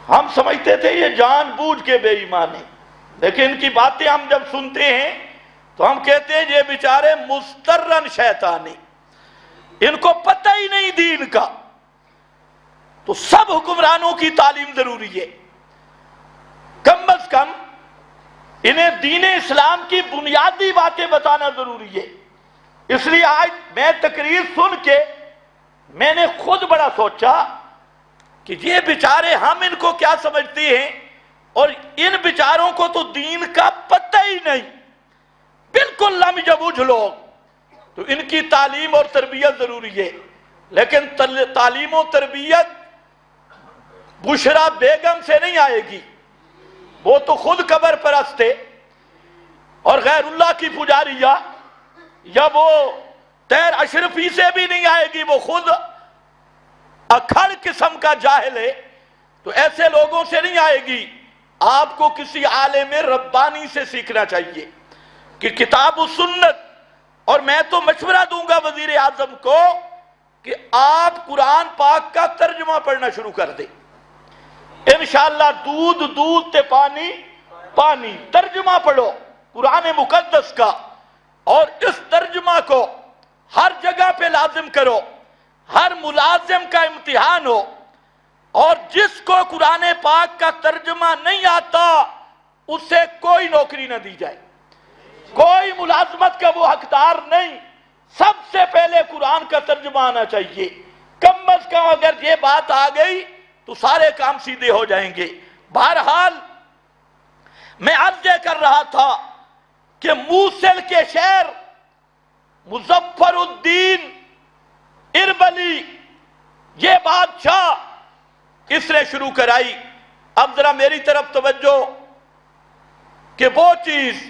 ہم سمجھتے تھے یہ جان بوجھ کے بے ایمان ہیں، لیکن ان کی باتیں ہم جب سنتے ہیں تو ہم کہتے ہیں یہ بیچارے مسترن شیطانی، ان کو پتہ ہی نہیں دین کا۔ تو سب حکمرانوں کی تعلیم ضروری ہے، کم از کم انہیں دین اسلام کی بنیادی باتیں بتانا ضروری ہے۔ اس لیے آج میں تقریر سن کے میں نے خود بڑا سوچا کہ یہ بیچارے ہم ان کو کیا سمجھتے ہیں، اور ان بیچاروں کو تو دین کا پتہ ہی نہیں، بالکل لم یبوجھ لوگ۔ تو ان کی تعلیم اور تربیت ضروری ہے، لیکن تعلیم و تربیت بشرا بیگم سے نہیں آئے گی، وہ تو خود قبر پرست ہے، اور غیر اللہ کی پجاریہ، یا وہ طیر اشرفی سے بھی نہیں آئے گی، وہ خود اکھڑ قسم کا جاہل ہے، تو ایسے لوگوں سے نہیں آئے گی۔ آپ کو کسی عالم ربانی سے سیکھنا چاہیے کہ کتاب و سنت، اور میں تو مشورہ دوں گا وزیر اعظم کو کہ آپ قرآن پاک کا ترجمہ پڑھنا شروع کر دیں، انشاءاللہ دودھ دودھ تے پانی پانی، ترجمہ پڑھو قرآن مقدس کا، اور اس ترجمہ کو ہر جگہ پہ لازم کرو، ہر ملازم کا امتحان ہو، اور جس کو قرآن پاک کا ترجمہ نہیں آتا اسے کوئی نوکری نہ دی جائے، کوئی ملازمت کا وہ حقدار نہیں، سب سے پہلے قرآن کا ترجمہ آنا چاہیے۔ کم از کم اگر یہ بات آ گئی تو سارے کام سیدھے ہو جائیں گے۔ بہرحال میں عرض یہ کر رہا تھا کہ موصل کے شہر مظفر الدین اربلی، یہ بادشاہ اس نے شروع کرائی۔ اب ذرا میری طرف توجہ کہ وہ چیز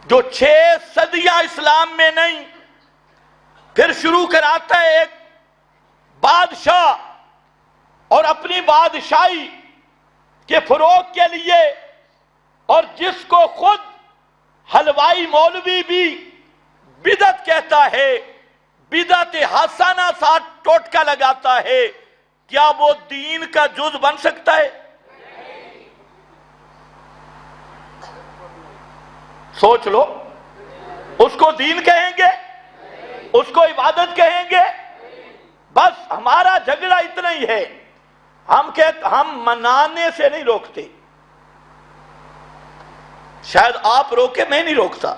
جو 6 صدیاں اسلام میں نہیں، پھر شروع کراتا ہے ایک بادشاہ، اور اپنی بادشاہی کے فروغ کے لیے، اور جس کو خود حلوائی مولوی بھی بدعت کہتا ہے، بدعت حسنہ ساتھ ٹوٹکا لگاتا ہے، کیا وہ دین کا جز بن سکتا ہے؟ سوچ لو، اس کو دین کہیں گے؟ اس کو عبادت کہیں گے؟ بس ہمارا جھگڑا اتنا ہی ہے، ہم منانے سے نہیں روکتے، شاید آپ روکے، میں نہیں روکتا،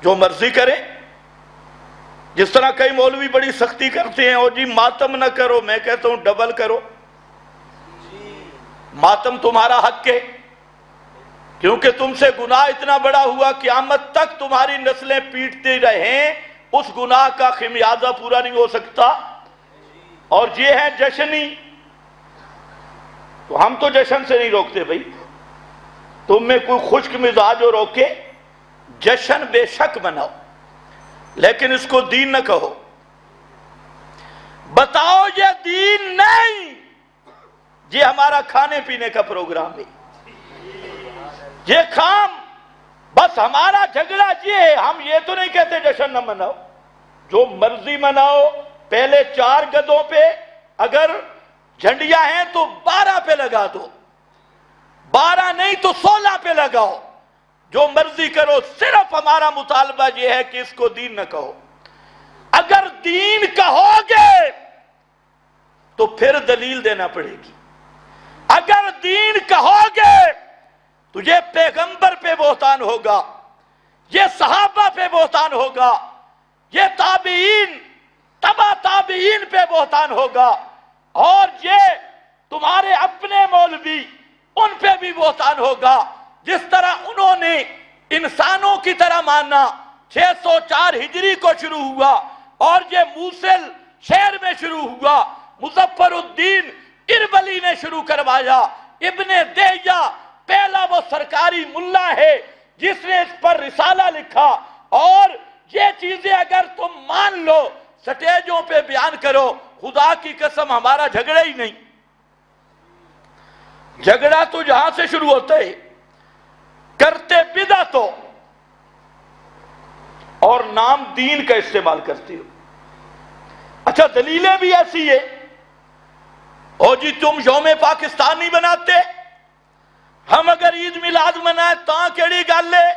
جو مرضی کریں۔ جس طرح کئی مولوی بڑی سختی کرتے ہیں، اور جی ماتم نہ کرو، میں کہتا ہوں ڈبل کرو، ماتم تمہارا حق ہے، کیونکہ تم سے گناہ اتنا بڑا ہوا، قیامت تک تمہاری نسلیں پیٹتے رہیں، اس گناہ کا خمیازہ پورا نہیں ہو سکتا۔ اور یہ ہے جشنی، تو ہم تو جشن سے نہیں روکتے بھائی، تم میں کوئی خشک مزاج ہو روکے، جشن بے شک مناؤ، لیکن اس کو دین نہ کہو، بتاؤ یہ دین نہیں، یہ ہمارا کھانے پینے کا پروگرام ہے، یہ کام، بس ہمارا جھگڑا یہ ہے، ہم یہ تو نہیں کہتے جشن نہ مناؤ، جو مرضی مناؤ، پہلے 4 گدوں پہ اگر جھنڈیاں ہیں تو 12 پہ لگا دو، 12 نہیں تو 16 پہ لگاؤ، جو مرضی کرو، صرف ہمارا مطالبہ یہ ہے کہ اس کو دین نہ کہو۔ اگر دین کہو گے تو پھر دلیل دینا پڑے گی، اگر دین کہو گے تو یہ پیغمبر پہ بہتان ہوگا، یہ صحابہ پہ بہتان ہوگا، یہ تابعین، تبع تابعین پہ بہتان ہوگا، اور یہ تمہارے اپنے مولوی، ان پہ بھی بہتان ہوگا۔ جس طرح انہوں نے انسانوں کی طرح مانا، 604 ہجری کو شروع ہوا، اور یہ موصل شہر میں شروع ہوا، مظفر الدین اربلی نے شروع کروایا، ابن دیہ پہلا وہ سرکاری ملا ہے جس نے اس پر رسالہ لکھا، اور یہ چیزیں اگر تم مان لو، سٹیجوں پہ بیان کرو، خدا کی قسم ہمارا جھگڑا ہی نہیں، جھگڑا تو جہاں سے شروع ہوتا ہے، کرتے بدعت ہو اور نام دین کا استعمال کرتے ہو۔ اچھا دلیلیں بھی ایسی ہے، اور جی تم یوم پاکستان نہیں مناتے، ہم اگر عید میلاد منائے تاں کیڑی گل ہے،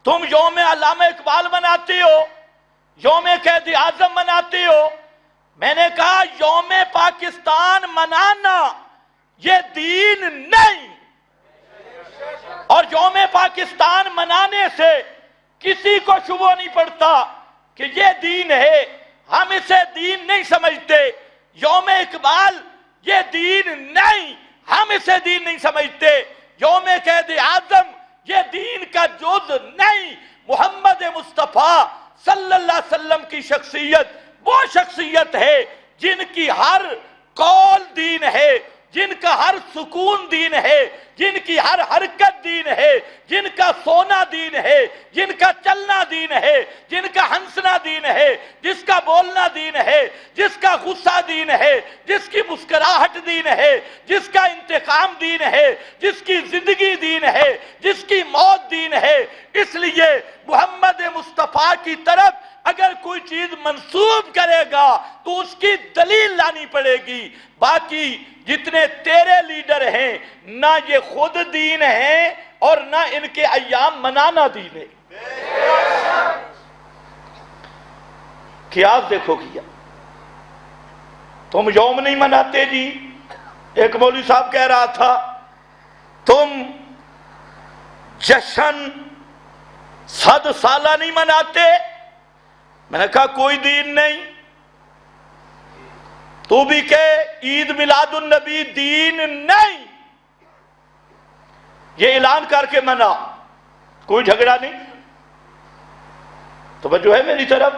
تم یوم علامہ اقبال مناتے ہو، یوم قائد اعظم مناتے ہو۔ میں نے کہا یوم پاکستان منانا یہ دین نہیں، اور یوم پاکستان منانے سے کسی کو شبہ نہیں پڑتا کہ یہ دین ہے، ہم اسے دین نہیں سمجھتے۔ یوم اقبال یہ دین نہیں، ہم اسے دین نہیں سمجھتے۔ یوم قائد اعظم یہ دین کا جز نہیں۔ محمد مصطفیٰ صلی اللہ علیہ وسلم کی شخصیت وہ شخصیت ہے جن کی ہر قول دین ہے، جن کا ہر سکون دین ہے، جن کی ہر حرکت دین ہے، جن کا سونا دین ہے، جن کا چلنا دین ہے، جن کا ہنسنا دین ہے، جس کا بولنا دین ہے، جس کا غصہ دین ہے، جس کی مسکراہٹ دین ہے، جس کا انتقام دین ہے، جس کی زندگی دین ہے، جس کی موت دین ہے۔ اس لیے محمد مصطفیٰ کی طرف اگر کوئی چیز منسوب کرے گا تو اس کی دلیل لانی پڑے گی۔ باقی جتنے تیرے لیڈر ہیں، نہ یہ خود دین ہیں اور نہ ان کے ایام منانا دین ہے۔ قیاس دیکھو کیا، تم یوم نہیں مناتے جی، ایک مولوی صاحب کہہ رہا تھا تم جشن 100 سالہ نہیں مناتے، میں نے کہا کوئی دین نہیں۔ تو بھی کہ عید میلاد النبی دین نہیں، یہ اعلان کر کے منا، کوئی جھگڑا نہیں۔ توجہ ہے میری طرف؟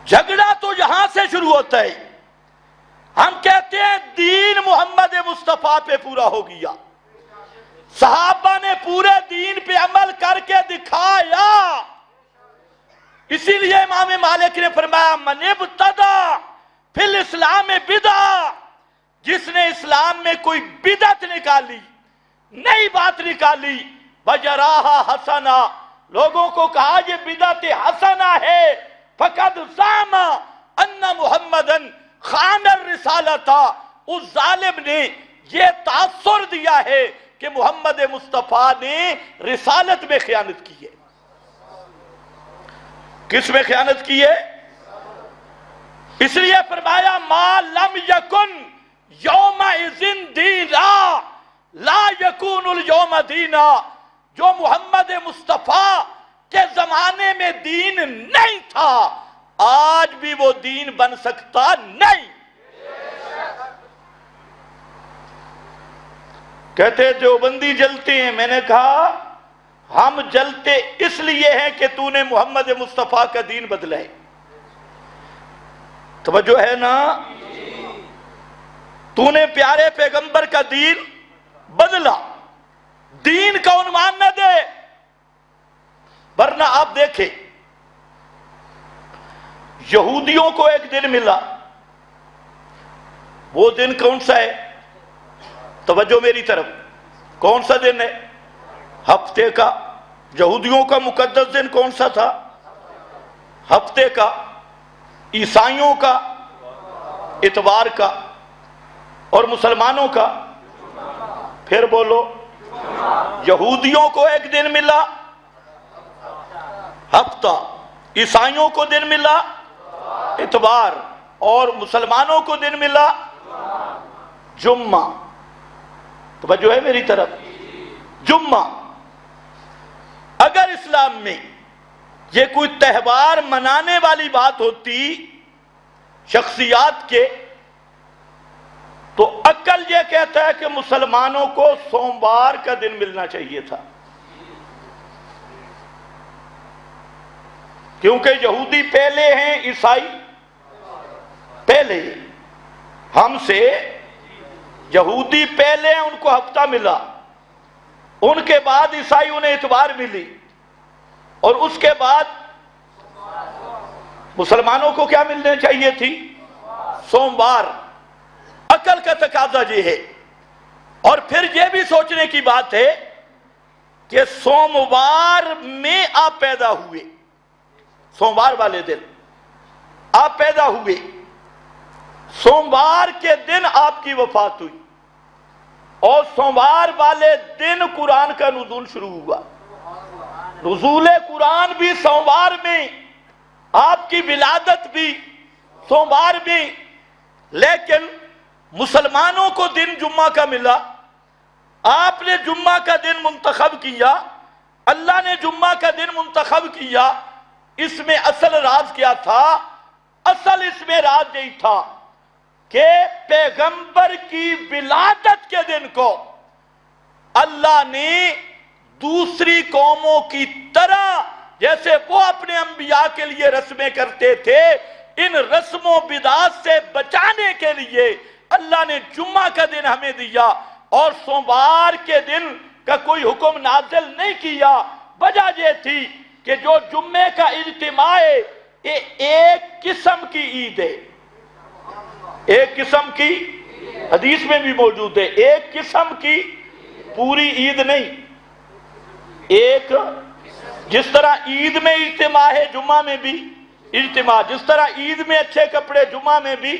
جھگڑا تو یہاں سے شروع ہوتا ہے۔ ہم کہتے ہیں دین محمد مصطفیٰ پہ پورا ہو گیا، صحابہ نے پورے دین پہ عمل کر کے دکھایا۔ اسی لیے امام مالک نے فرمایا من ابتدع فی الاسلام بدعہ، جس نے اسلام میں کوئی بدعت نکالی، نئی بات نکالی، وجراہا حسنا، لوگوں کو کہا یہ بدعت حسنہ ہے، فقد زعم ان محمدن خان الرسالۃ، اس ظالم نے یہ تاثر دیا ہے کہ محمد مصطفیٰ نے رسالت میں خیانت کی ہے۔ کس میں خیانت کی ہے؟ اس لیے فرمایا ما لم یکن یومئذ دینا لا یکون الیوم دینا، جو محمد مصطفیٰ کے زمانے میں دین نہیں تھا آج بھی وہ دین بن سکتا نہیں۔ کہتے دیوبندی جلتے ہیں، میں نے کہا ہم جلتے اس لیے ہیں کہ تو نے محمد مصطفیٰ کا دین بدلا ہے۔ توجہ ہے نا؟ تو نے پیارے پیغمبر کا دین بدلا، دین کا عنوان نہ دے، ورنہ آپ دیکھیں یہودیوں کو ایک دن ملا، وہ دن کون سا ہے؟ توجہ میری طرف، کون سا دن ہے؟ ہفتے کا۔ یہودیوں کا مقدس دن کون سا تھا؟ ہفتے کا۔ عیسائیوں کا اتوار کا، اور مسلمانوں کا؟ پھر بولو۔ یہودیوں کو ایک دن ملا ہفتہ، عیسائیوں کو دن ملا اتوار، اور مسلمانوں کو دن ملا جمعہ۔ توجہ ہے میری طرف؟ جمعہ۔ اگر اسلام میں یہ کوئی تہوار منانے والی بات ہوتی شخصیات کے، تو عقل یہ کہتا ہے کہ مسلمانوں کو سوموار کا دن ملنا چاہیے تھا، کیونکہ یہودی پہلے ہیں، عیسائی پہلے ہیں ہم سے۔ یہودی پہلے ہیں، ان کو ہفتہ ملا، ان کے بعد عیسائی انہیں اتوار ملی، اور اس کے بعد مسلمانوں کو کیا ملنے چاہیے تھی؟ سوموار۔ عقل کا تقاضا یہ ہے۔ اور پھر یہ بھی سوچنے کی بات ہے کہ سوموار میں آپ پیدا ہوئے، سوموار والے دن آپ پیدا ہوئے، سوموار کے دن آپ کی وفات ہوئی، اور سوموار والے دن قرآن کا نزول شروع ہوا۔ نزول قرآن بھی سوموار میں، آپ کی ولادت بھی سوموار میں، لیکن مسلمانوں کو دن جمعہ کا ملا، آپ نے جمعہ کا دن منتخب کیا، اللہ نے جمعہ کا دن منتخب کیا۔ اس میں اصل راز کیا تھا؟ اصل اس میں راز یہی تھا کہ پیغمبر کی ولادت کے دن کو اللہ نے دوسری قوموں کی طرح، جیسے وہ اپنے انبیاء کے لیے رسمیں کرتے تھے، ان رسم و بدعات سے بچانے کے لیے اللہ نے جمعہ کا دن ہمیں دیا، اور سوموار کے دن کا کوئی حکم نازل نہیں کیا۔ وجہ یہ تھی کہ جو جمعے کا اجتماع ہے یہ ایک قسم کی عید ہے، ایک قسم کی، حدیث میں بھی موجود ہے، ایک قسم کی، پوری عید نہیں، ایک، جس طرح عید میں اجتماع ہے جمعہ میں بھی اجتماع، جس طرح عید میں اچھے کپڑے جمعہ میں بھی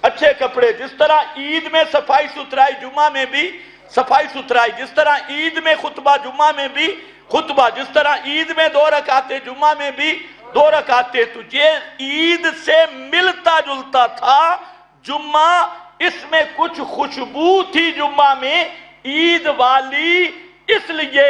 اچھے کپڑے، جس طرح عید میں صفائی ستھرائی جمعہ میں بھی صفائی ستھرائی، جس طرح عید میں خطبہ جمعہ میں بھی خطبہ، جس طرح عید میں 2 رکعتیں جمعہ میں بھی 2 رکعتیں، تو یہ عید سے ملتا جلتا تھا جمعہ۔ اس میں کچھ خوشبو تھی جمعہ میں عید والی، اس لیے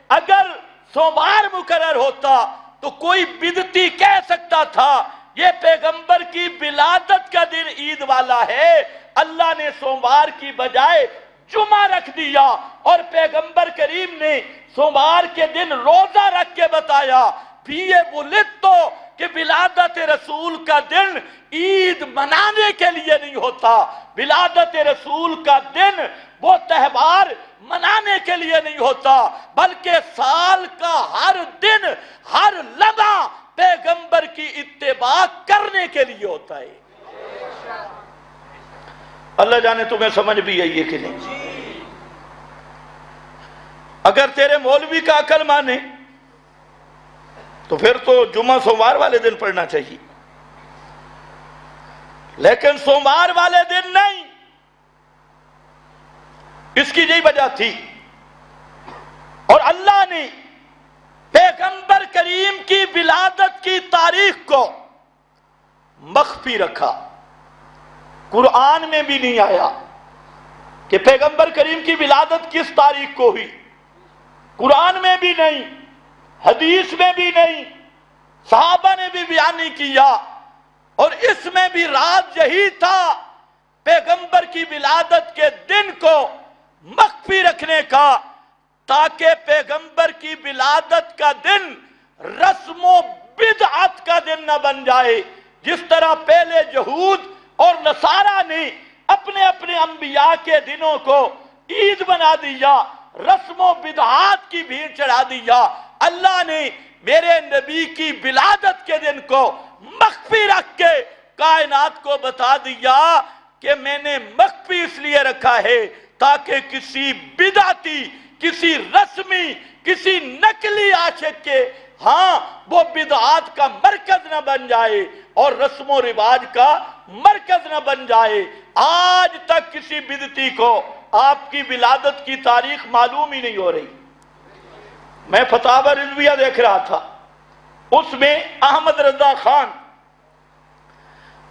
اگر سوموار مقرر ہوتا تو کوئی بدعتی کہہ سکتا تھا یہ پیغمبر کی ولادت کا دن عید والا ہے، اللہ نے سوموار کی بجائے جمعہ رکھ دیا، اور پیغمبر کریم نے سوموار کے دن روزہ رکھ کے بتایا بھی یہ ولدت کہ ولادت رسول کا دن عید منانے کے لیے نہیں ہوتا، ولادت رسول کا دن وہ تہوار منانے کے لیے نہیں ہوتا، بلکہ سال کا ہر دن، ہر لمحہ پیغمبر کی اتباع کرنے کے لیے ہوتا ہے۔ اللہ جانے تمہیں سمجھ بھی آئی ہے کہ نہیں؟ اگر تیرے مولوی کا عقل مانے تو پھر تو جمعہ سوموار والے دن پڑھنا چاہیے، لیکن سوموار والے دن نہیں۔ اس کی یہی وجہ تھی، اور اللہ نے پیغمبر کریم کی ولادت کی تاریخ کو مخفی رکھا. قرآن میں بھی نہیں آیا کہ پیغمبر کریم کی ولادت کس تاریخ کو ہوئی، قرآن میں بھی نہیں، حدیث میں بھی نہیں، صحابہ نے بھی بیان نہیں کیا. اور اس میں بھی راز یہی تھا پیغمبر کی ولادت کے دن کو مخفی رکھنے کا، تاکہ پیغمبر کی ولادت کا دن رسم و بدعت کا دن نہ بن جائے. جس طرح پہلے یہود اور نصارہ نے اپنے اپنے انبیاء کے دنوں کو عید بنا دیا، رسم و بدعات کی بھیڑ چڑھا دیا، اللہ نے میرے نبی کی ولادت کے دن کو مخفی رکھ کے کائنات کو بتا دیا کہ میں نے مخفی اس لیے رکھا ہے تاکہ کسی بدعتی، کسی رسمی، کسی نقلی عاشق کے ہاں وہ بدعات کا مرکز نہ بن جائے اور رسم و رواج کا مرکز نہ بن جائے. آج تک کسی بدعتی کو آپ کی ولادت کی تاریخ معلوم ہی نہیں ہو رہی. میں فتاوی رضویہ دیکھ رہا تھا، اس میں احمد رضا خان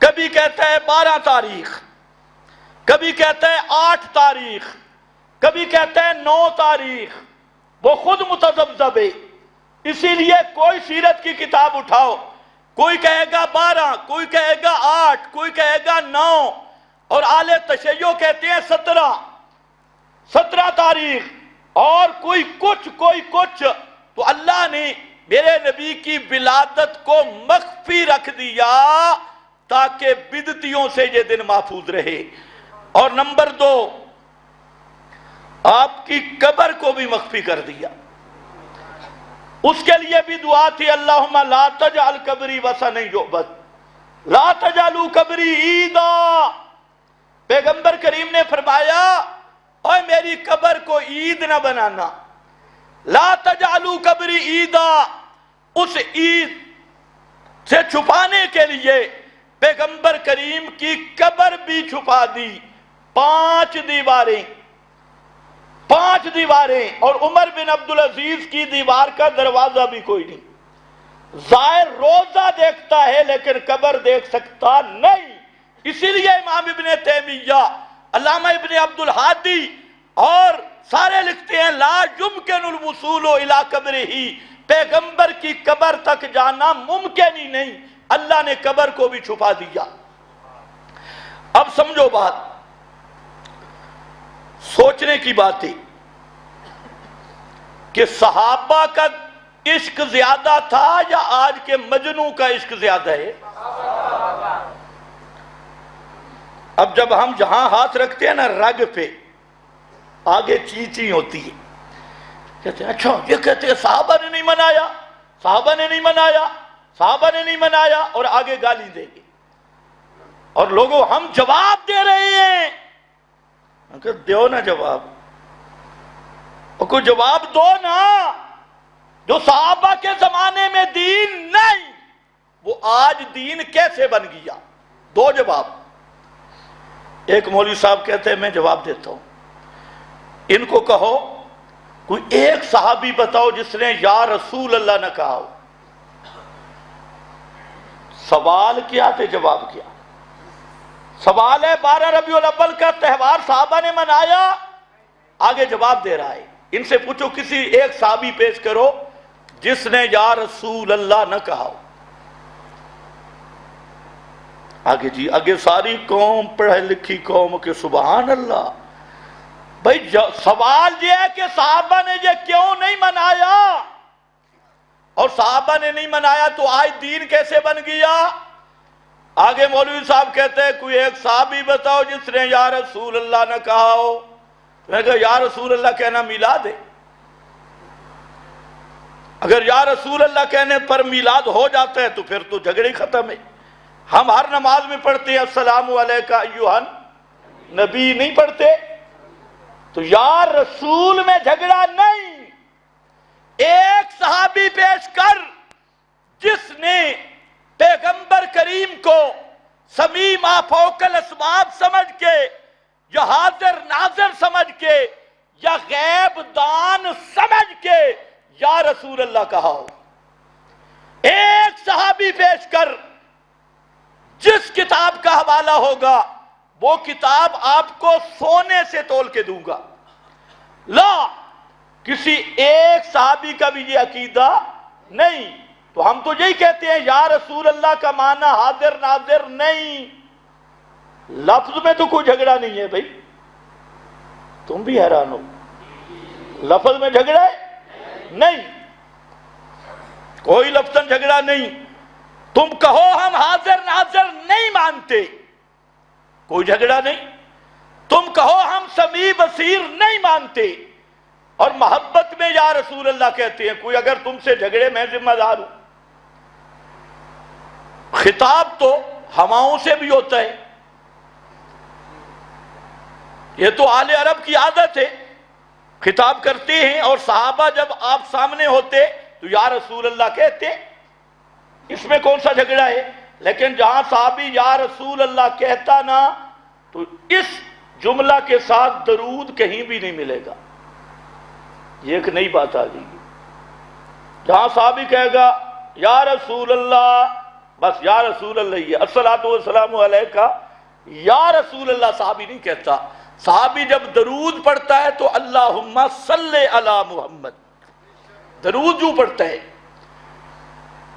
کبھی کہتا ہے 12 تاریخ، کبھی کہتا ہے 8 تاریخ، کبھی کہتا ہے 9 تاریخ. وہ خود متذبذب ہے. اسی لیے کوئی سیرت کی کتاب اٹھاؤ، کوئی کہے گا 12، کوئی کہے گا 8، کوئی کہے گا 9، اور اہل تشیع کہتے ہیں 17 تاریخ، اور کوئی کچھ. تو اللہ نے میرے نبی کی ولادت کو مخفی رکھ دیا تاکہ بدعتیوں سے یہ دن محفوظ رہے. اور نمبر 2، آپ کی قبر کو بھی مخفی کر دیا. اس کے لیے بھی دعا تھی، اللہم لا تجعل قبری وثنا یعبد، لا تجعلوا قبری عیدا. پیغمبر کریم نے فرمایا اوے میری قبر کو عید نہ بنانا، لا تجعلوا قبری عیدا. اس عید سے چھپانے کے لیے پیغمبر کریم کی قبر بھی چھپا دی. 5 دیواریں اور عمر بن عبدالعزیز کی دیوار کا دروازہ بھی کوئی نہیں. زائر روزہ دیکھتا ہے لیکن قبر دیکھ سکتا نہیں. اسی لیے امام ابن تیمیہ، علامہ ابن عبدالہادی اور سارے لکھتے ہیں لا یمکن الوصول الی قبرہ، پیغمبر کی قبر تک جانا ممکن ہی نہیں. اللہ نے قبر کو بھی چھپا دیا. اب سمجھو بات، سوچنے کی بات ہے کہ صحابہ کا عشق زیادہ تھا یا آج کے مجنوں کا عشق زیادہ ہے؟ اب جب ہم جہاں ہاتھ رکھتے ہیں نا رگ پہ، آگے چی ہوتی ہے. کہتے ہیں اچھا یہ کہتے ہیں صحابہ نے نہیں منایا، صحابہ نے نہیں منایا، صحابہ نے نہیں منایا، اور آگے گالی دیں گے. اور لوگوں ہم جواب دے رہے ہیں، کہ دیو نا جواب، اور کوئی جواب دو نا. جو صحابہ کے زمانے میں دین نہیں، وہ آج دین کیسے بن گیا؟ 2 جواب. ایک مولوی صاحب کہتے ہیں میں جواب دیتا ہوں، ان کو کہو کوئی ایک صحابی بتاؤ جس نے یا رسول اللہ نہ کہا ہو. سوال کیا تھے جواب کیا؟ سوال ہے 12 ربیع الاول کا تہوار صحابہ نے منایا، آگے جواب دے رہا ہے. ان سے پوچھو کسی ایک صحابی پیش کرو جس نے یا رسول اللہ نہ کہا ہو. آگے جی آگے ساری قوم پڑھے لکھی قوم کے سبحان اللہ. بھائی سوال یہ ہے کہ صحابہ نے یہ کیوں نہیں منایا؟ اور صحابہ نے نہیں منایا تو آج دین کیسے بن گیا؟ آگے مولوی صاحب کہتے ہیں کوئی ایک صحابی بتاؤ جس نے یا رسول اللہ نہ کہا ہو. میں کہا یا رسول اللہ کہنا میلاد ہے. اگر یا رسول اللہ کہنے پر میلاد ہو جاتا ہے تو پھر تو جھگڑے ختم ہے. ہم ہر نماز میں پڑھتے ہیں السلام علیکہ ایھا نبی، نہیں پڑھتے؟ تو یا رسول میں جھگڑا نہیں. ایک صحابی پیش کر جس نے پیغمبر کریم کو سمیع ما فوق الاسباب سمجھ کے یا حاضر ناظر سمجھ کے یا غیب دان سمجھ کے یا رسول اللہ کہا ہو، ایک صحابی پیش کر جس کتاب کا حوالہ ہوگا وہ کتاب آپ کو سونے سے تول کے دوں گا۔ لا، کسی ایک صحابی کا بھی یہ عقیدہ نہیں۔ تو ہم تو یہی کہتے ہیں یا رسول اللہ کا معنی حاضر ناظر نہیں۔ لفظ میں تو کوئی جھگڑا نہیں ہے بھائی، تم بھی حیران ہو، لفظ میں جھگڑا ہے نہیں، کوئی لفظ جھگڑا نہیں۔ تم کہو ہم حاضر ناظر نہیں مانتے، کوئی جھگڑا نہیں۔ تم کہو ہم سمیع بصیر نہیں مانتے اور محبت میں یا رسول اللہ کہتے ہیں، کوئی اگر تم سے جھگڑے میں ذمہ دار ہوں۔ خطاب تو ہواؤں سے بھی ہوتا ہے، یہ تو آل عرب کی عادت ہے، خطاب کرتے ہیں اور صحابہ جب آپ سامنے ہوتے تو یا رسول اللہ کہتے، اس میں کون سا جھگڑا ہے؟ لیکن جہاں صحابی یا رسول اللہ کہتا نا تو اس جملہ کے ساتھ درود کہیں بھی نہیں ملے گا، یہ ایک نئی بات آ جائے گی۔ جہاں صحابی کہے گا یا رسول اللہ، بس یا رسول اللہ، یہ الصلاۃ والسلام علیک، یا رسول اللہ صحابی نہیں کہتا۔ صحابی جب درود پڑھتا ہے تو اللہم صلی علی محمد، درود جو پڑھتا ہے۔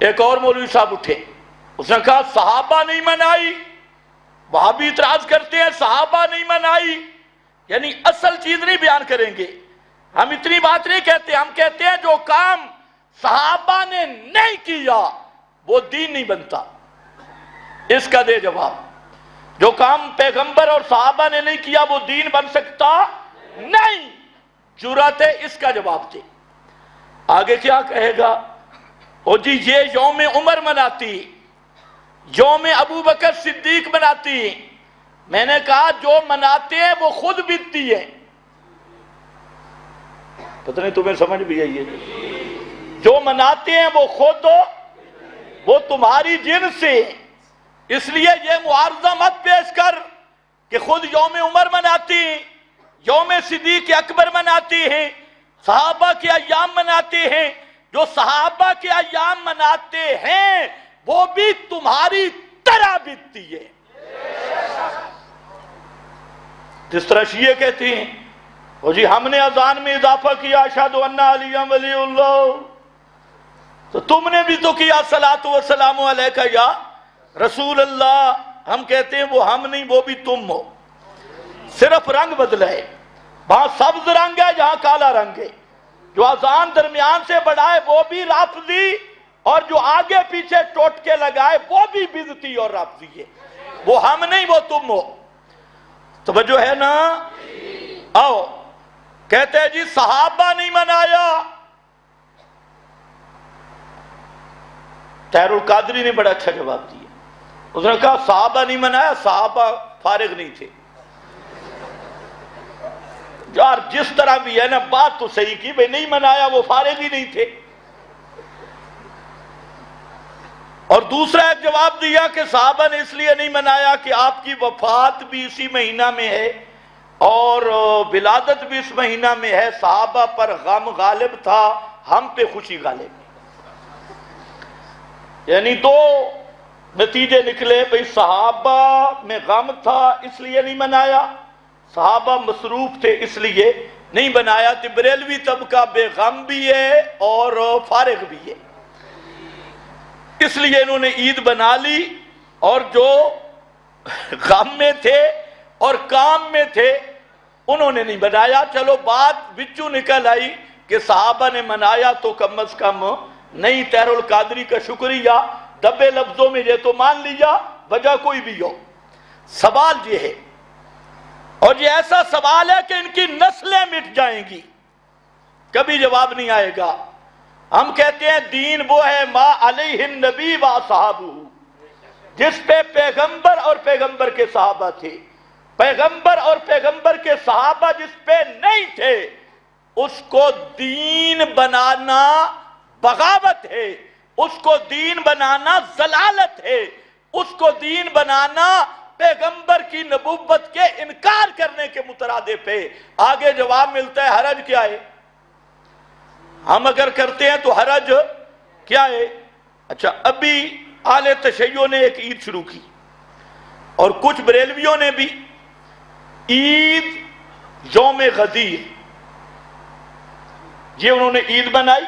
ایک اور مولوی صاحب اٹھے، اس نے کہا صحابہ نہیں منائی، وہابی اعتراض کرتے ہیں صحابہ نہیں منائی، یعنی اصل چیز نہیں بیان کریں گے۔ ہم اتنی بات نہیں کہتے، ہم کہتے ہیں جو کام صحابہ نے نہیں کیا وہ دین نہیں بنتا۔ اس کا دے جواب، جو کام پیغمبر اور صحابہ نے نہیں کیا وہ دین بن سکتا نہیں، جرأت ہے، اس کا جواب دے۔ آگے کیا کہے گا؟ او جی یہ یوم عمر مناتی، یوم ابو بکر صدیق مناتی۔ میں نے کہا جو مناتے ہیں وہ خود بیتتی ہے، پتہ نہیں تمہیں سمجھ بھی آئی ہے؟ جو مناتے ہیں وہ خود، وہ تمہاری جنس سے، اس لیے یہ معارضہ مت پیش کر کہ خود یوم عمر مناتی، یوم صدیق اکبر مناتی ہیں، صحابہ کے ایام مناتے ہیں۔ جو صحابہ کے ایام مناتے ہیں وہ بھی تمہاری طرح بیتتی ہے، جس طرح شیعہ کہتے ہیں وہ جی ہم نے اذان میں اضافہ کیا اشہد ان علی ولی اللہ، تو تم نے بھی تو کیا صلاۃ والسلام علیک یا رسول اللہ۔ ہم کہتے ہیں وہ ہم نہیں، وہ بھی تم ہو، صرف رنگ بدلا ہے، وہاں سبز رنگ ہے جہاں کالا رنگ ہے۔ جو اذان درمیان سے بڑھائے وہ بھی رافضی، اور جو آگے پیچھے ٹوٹکے لگائے وہ بھی بدعتی اور رافضی ہے، وہ ہم نہیں وہ تم ہو۔ توجہ ہے نا؟ آؤ، کہتے ہیں جی صحابہ نہیں منایا۔ طاہر القادری نے بڑا اچھا جواب دیا، اس نے کہا صحابہ نہیں منایا، صحابہ فارغ نہیں تھے۔ یار جس طرح بھی ہے نا، بات تو صحیح کی، بھئی نہیں منایا، وہ فارغ ہی نہیں تھے۔ اور دوسرا ایک جواب دیا کہ صحابہ نے اس لیے نہیں منایا کہ آپ کی وفات بھی اسی مہینہ میں ہے اور ولادت بھی اس مہینہ میں ہے، صحابہ پر غم غالب تھا، ہم پہ خوشی غالب ہے۔ یعنی دو نتیجے نکلے، بھئی صحابہ میں غم تھا اس لیے نہیں منایا، صحابہ مصروف تھے اس لیے نہیں بنایا۔ بریلوی طبقہ بے غم بھی ہے اور فارغ بھی ہے، اس لیے انہوں نے عید بنا لی، اور جو غم میں تھے اور کام میں تھے انہوں نے نہیں بنایا۔ چلو بات بچوں نکل آئی کہ صحابہ نے منایا تو کم از کم نہیں۔ طاہر القادری کا شکریہ، دبے لفظوں میں یہ تو مان لیا، وجہ کوئی بھی ہو۔ سوال یہ ہے، اور یہ ایسا سوال ہے کہ ان کی نسلیں مٹ جائیں گی، کبھی جواب نہیں آئے گا۔ ہم کہتے ہیں دین وہ ہے ما علیہ النبی و اصحابہ، جس پہ پیغمبر اور پیغمبر کے صحابہ تھے۔ پیغمبر اور پیغمبر کے صحابہ جس پہ نہیں تھے اس کو دین بنانا بغاوت ہے، اس کو دین بنانا ضلالت ہے، اس کو دین بنانا پیغمبر کی نبوت کے انکار کرنے کے مترادف ہے۔ آگے جواب ملتا ہے حرج کیا ہے؟ ہم اگر کرتے ہیں تو حرج کیا ہے؟ اچھا، ابھی اہل تشیع نے ایک عید شروع کی اور کچھ بریلویوں نے بھی عید یوم غدیر، یہ انہوں نے عید بنائی۔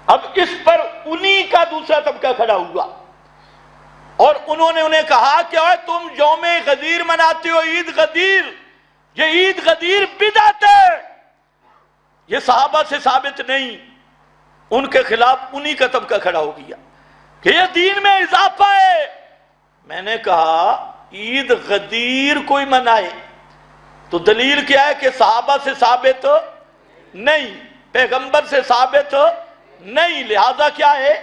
اب اس پر انہی کا دوسرا طبقہ کھڑا ہوا اور انہوں نے انہیں کہا کہ تم یوم غدیر مناتے ہو، عید غدیر، یہ عید غدیر بدعت ہے، یہ صحابہ سے ثابت نہیں۔ ان کے خلاف انہی کا طبقہ کھڑا ہو گیا کہ یہ دین میں اضافہ ہے۔ میں نے کہا عید غدیر کوئی منائے تو دلیل کیا ہے کہ صحابہ سے ثابت نہیں، پیغمبر سے ثابت نہیں، لہذا کیا ہے؟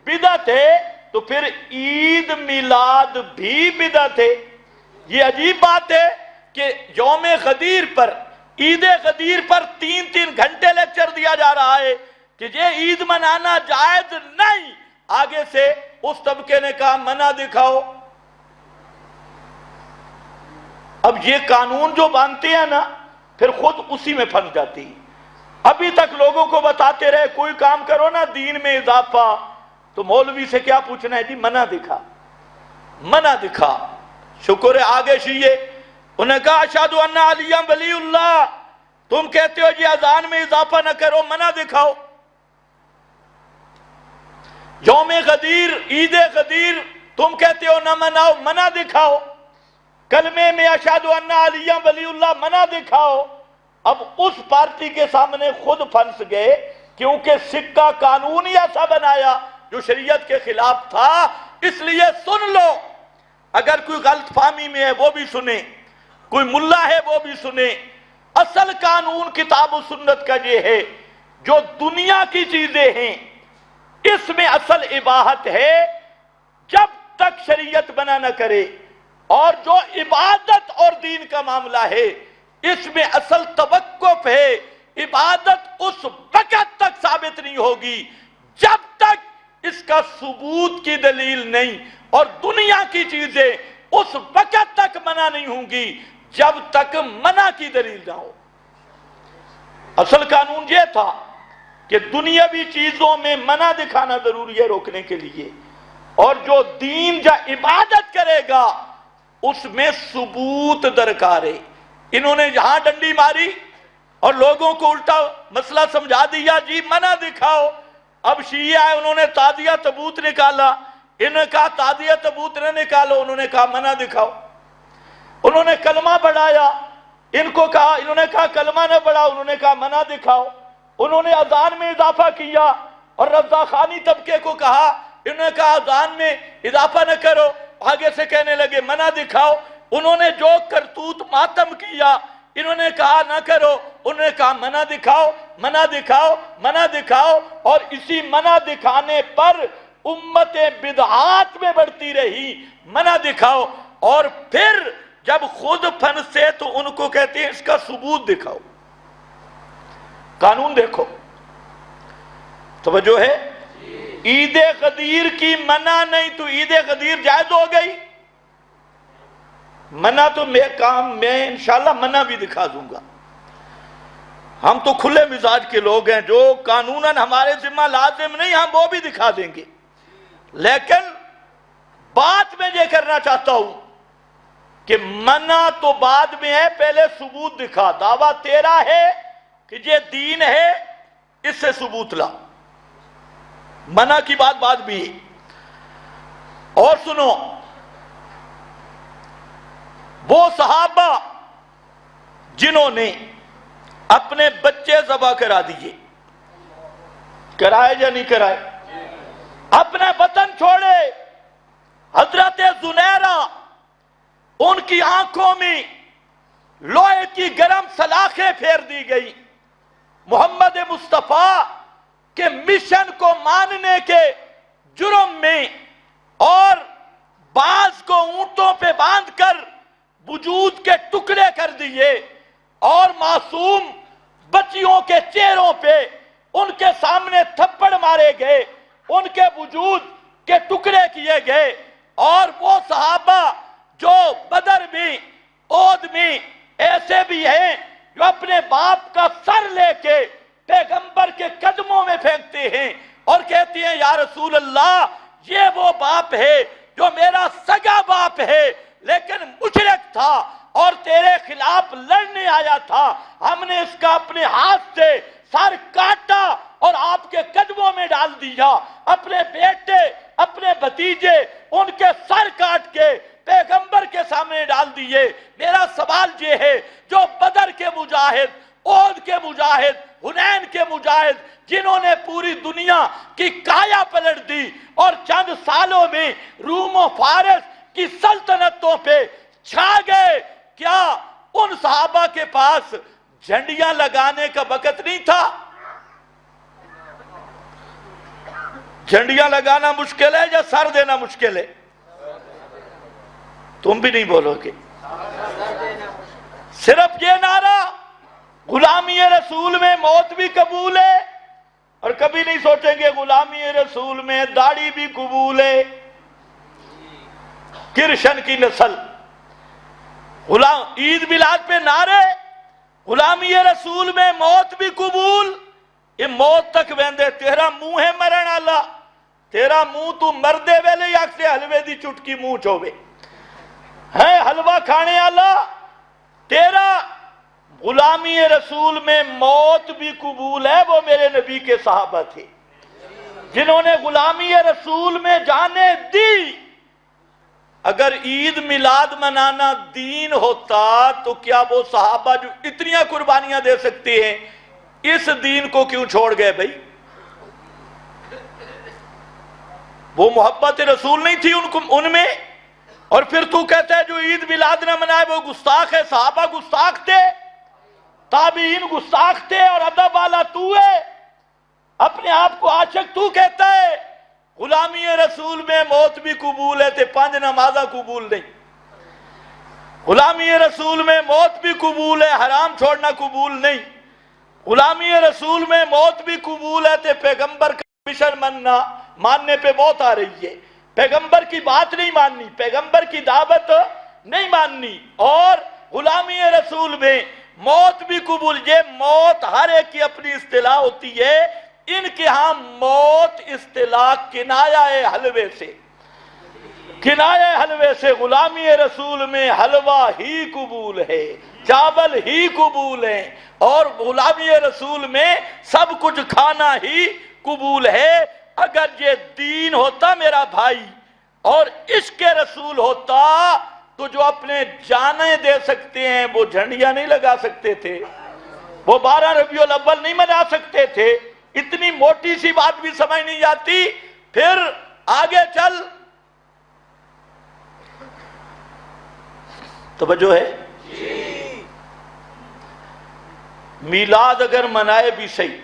بدعت ہے۔ تو پھر عید میلاد بھی بدعت ہے۔ یہ عجیب بات ہے کہ یوم غدیر پر، عید غدیر پر 3 گھنٹے لیکچر دیا جا رہا ہے کہ یہ عید منانا جائز نہیں۔ آگے سے اس طبقے نے کہا منع دکھاؤ۔ اب یہ قانون جو باندھتے ہیں نا، پھر خود اسی میں پھنس جاتی۔ ابھی تک لوگوں کو بتاتے رہے کوئی کام کرو نا دین میں اضافہ، تو مولوی سے کیا پوچھنا ہے جی؟ منع دکھا، منع دکھا۔ شکر ہے آگے شیعہ، انہوں نے کہا اشہد ان علی ولی اللہ، تم کہتے ہو جی اذان میں اضافہ نہ کرو، منع دکھاؤ۔ یوم غدیر، عید غدیر تم کہتے ہو نہ مناؤ، منع دکھاؤ۔ کلمے میں اشہد ان علی ولی اللہ، منع دکھاؤ۔ اب اس پارٹی کے سامنے خود پھنس گئے، کیونکہ سکہ قانون ہی ایسا بنایا جو شریعت کے خلاف تھا۔ اس لیے سن لو، اگر کوئی غلط فہمی میں ہے وہ بھی سنیں، کوئی ملا ہے وہ بھی سنیں۔ اصل قانون کتاب و سنت کا یہ ہے، جو دنیا کی چیزیں ہیں اس میں اصل اباحت ہے جب تک شریعت منع نہ کرے، اور جو عبادت اور دین کا معاملہ ہے اس میں اصل توقف ہے۔ عبادت اس وقت تک ثابت نہیں ہوگی جب تک اس کا ثبوت کی دلیل نہیں، اور دنیا کی چیزیں اس وقت تک منع نہیں ہوں گی جب تک منع کی دلیل نہ ہو۔ اصل قانون یہ تھا کہ دنیاوی چیزوں میں منع دکھانا ضروری ہے روکنے کے لیے، اور جو دین یا عبادت کرے گا اس میں ثبوت درکار ہے۔ انہوں نے یہاں ڈنڈی ماری اور لوگوں کو الٹا مسئلہ سمجھا دیا، جی منع دکھاؤ۔ اب شیعہ آئے، انہوں نے تازیہ تبوت نکالا، انہوں نے کہا تازیہ تبوت نہ نکالو، انہوں نے کہا منع دکھاؤ۔ انہوں نے کلمہ بڑھایا، انہوں نے کہا کلمہ نہ بڑھاؤ، انہوں نے کہا منع دکھاؤ۔ انہوں نے اذان میں اضافہ کیا اور رضا خانی طبقے کو کہا، انہوں نے کہا اذان میں اضافہ نہ کرو، آگے سے کہنے لگے منع دکھاؤ۔ انہوں نے جو کرتوت ماتم کیا، انہوں نے کہا نہ کرو، انہوں نے کہا منع دکھاؤ، منع دکھاؤ، منع دکھاؤ، اور اسی منع دکھانے پر امت بدعات میں بڑھتی رہی۔ منع دکھاؤ، اور پھر جب خود پھنسے تو ان کو کہتے ہیں اس کا ثبوت دکھاؤ۔ قانون دیکھو، توجہ ہے؟ عید غدیر کی منع نہیں تو عید غدیر جائز ہو گئی؟ منع تو میں انشاءاللہ منع بھی دکھا دوں گا۔ ہم تو کھلے مزاج کے لوگ ہیں، جو قانوناً ہمارے ذمہ لازم نہیں ہم وہ بھی دکھا دیں گے، لیکن بات میں یہ کرنا چاہتا ہوں کہ منع تو بعد میں ہے، پہلے ثبوت دکھا۔ دعویٰ تیرا ہے کہ یہ دین ہے، اس سے ثبوت لا۔ منع کی بات بعد بھی ہے۔ اور سنو، وہ صحابہ جنہوں نے اپنے بچے ذبح کرا دیے، کرائے یا نہیں کرائے؟ اپنے وطن چھوڑے۔ حضرت زنیرہ، ان کی آنکھوں میں لوہے کی گرم سلاخیں پھیر دی گئی محمد مصطفیٰ کے مشن کو ماننے کے جرم میں، اور بعض کو اونٹوں پہ باندھ کر وجود کے ٹکڑے کر دیے، اور معصوم بچیوں کے چہروں پہ ان کے سامنے تھپڑ مارے گئے، ان کے وجود کے ٹکڑے کیے گئے۔ اور وہ صحابہ جو بدر میں، احد میں ایسے بھی ہیں جو اپنے باپ کا سر لے کے پیغمبر کے قدموں آتے ہیں اور کہتے ہیں یا رسول اللہ یہ وہ باپ ہے جو میرا سگا باپ ہے لیکن مشرک تھا اور تیرے خلاف لڑنے آیا تھا، ہم نے اس کا اپنے ہاتھ سے سر کاٹا اور آپ کے قدموں میں ڈال دیا، اپنے بیٹے اپنے بھتیجے ان کے سر کاٹ کے پیغمبر کے سامنے ڈال دیے۔ میرا سوال یہ ہے جو بدر کے مجاہد، احد کے مجاہد، حنین کے مجاہد جنہوں نے پوری دنیا کی کایا پلٹ دی اور چند سالوں میں روم و فارس کی سلطنتوں پہ چھا گئے، کیا ان صحابہ کے پاس جھنڈیاں لگانے کا وقت نہیں تھا؟ جھنڈیاں لگانا مشکل ہے یا سر دینا مشکل ہے؟ تم بھی نہیں بولو گے۔ صرف یہ نعرہ غلامی رسول میں موت بھی قبول ہے، اور کبھی نہیں سوچیں گے غلامی رسول میں داڑھی بھی قبول ہے۔ کرشن کی نسل عید میلاد پہ نعرے غلامی رسول میں موت بھی قبول، یہ موت تک ویندے تیرا منہ ہے مرن آلا، تیرا منہ تو مردے ویلے یا سے حلوے دی چٹکی منہ چوبے ہے حلوہ کھانے آلا، تیرا غلامی رسول میں موت بھی قبول ہے۔ وہ میرے نبی کے صحابہ تھے جنہوں نے غلامی رسول میں جانیں دی۔ اگر عید میلاد منانا دین ہوتا تو کیا وہ صحابہ جو اتنی قربانیاں دے سکتے ہیں اس دین کو کیوں چھوڑ گئے بھائی؟ وہ محبت رسول نہیں تھی ان میں؟ اور پھر تو کہتا ہے جو عید میلاد نہ منائے وہ گستاخ ہے۔ صحابہ گستاخ تھے، تابعین گستاخ تھے، اور ادب والا تو ہے، اپنے آپ کو عاشق تو کہتا ہے۔ غلامی رسول میں موت بھی قبول ہے تے 5 نمازہ قبول نہیں، غلامی رسول میں موت بھی قبول ہے، حرام چھوڑنا قبول نہیں، غلامی رسول میں موت بھی قبول ہے تے پیغمبر کا مشن ماننے پہ موت آ رہی ہے، پیغمبر کی بات نہیں ماننی، پیغمبر کی دعوت نہیں ماننی، اور غلامی رسول میں موت بھی قبول۔ یہ موت ہر ایک کی اپنی اصطلاح ہوتی ہے، ان کے ہاں موت اصطلاح کنایہ حلوے سے، کنایہ حلوے سے۔ غلامی رسول میں حلوہ ہی قبول ہے، چاول ہی قبول ہے، اور غلامی رسول میں سب کچھ کھانا ہی قبول ہے۔ اگر یہ دین ہوتا میرا بھائی اور عشق رسول ہوتا تو جو اپنے جانیں دے سکتے ہیں وہ جھنڈیاں نہیں لگا سکتے تھے، وہ 12 ربیع الاول نہیں منا سکتے تھے۔ اتنی موٹی سی بات بھی سمجھ نہیں آتی۔ پھر آگے چل، توجہ ہے؟ میلاد اگر منائے بھی صحیح،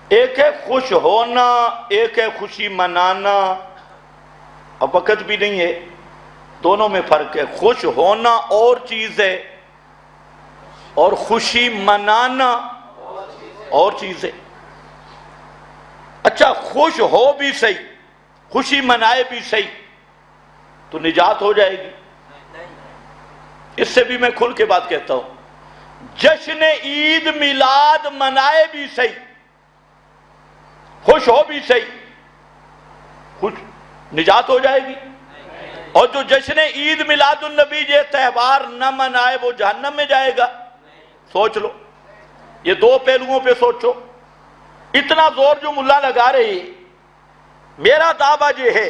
ایک ہے خوش ہونا، ایک ہے خوشی منانا، اب وقت بھی نہیں ہے، دونوں میں فرق ہے۔ خوش ہونا اور چیز ہے اور خوشی منانا اور چیز ہے۔ اچھا خوش ہو بھی صحیح، خوشی منائے بھی صحیح تو نجات ہو جائے گی؟ اس سے بھی میں کھل کے بات کہتا ہوں، جشن عید میلاد منائے بھی صحیح، خوش ہو بھی صحیح، خوش نجات ہو جائے گی؟ اور جو جشن عید میلاد النبی یہ تہوار نہ منائے وہ جہنم میں جائے گا؟ سوچ لو، یہ دو پہلوؤں پہ سوچو۔ اتنا زور جو ملا لگا رہے، میرا دعویٰ یہ ہے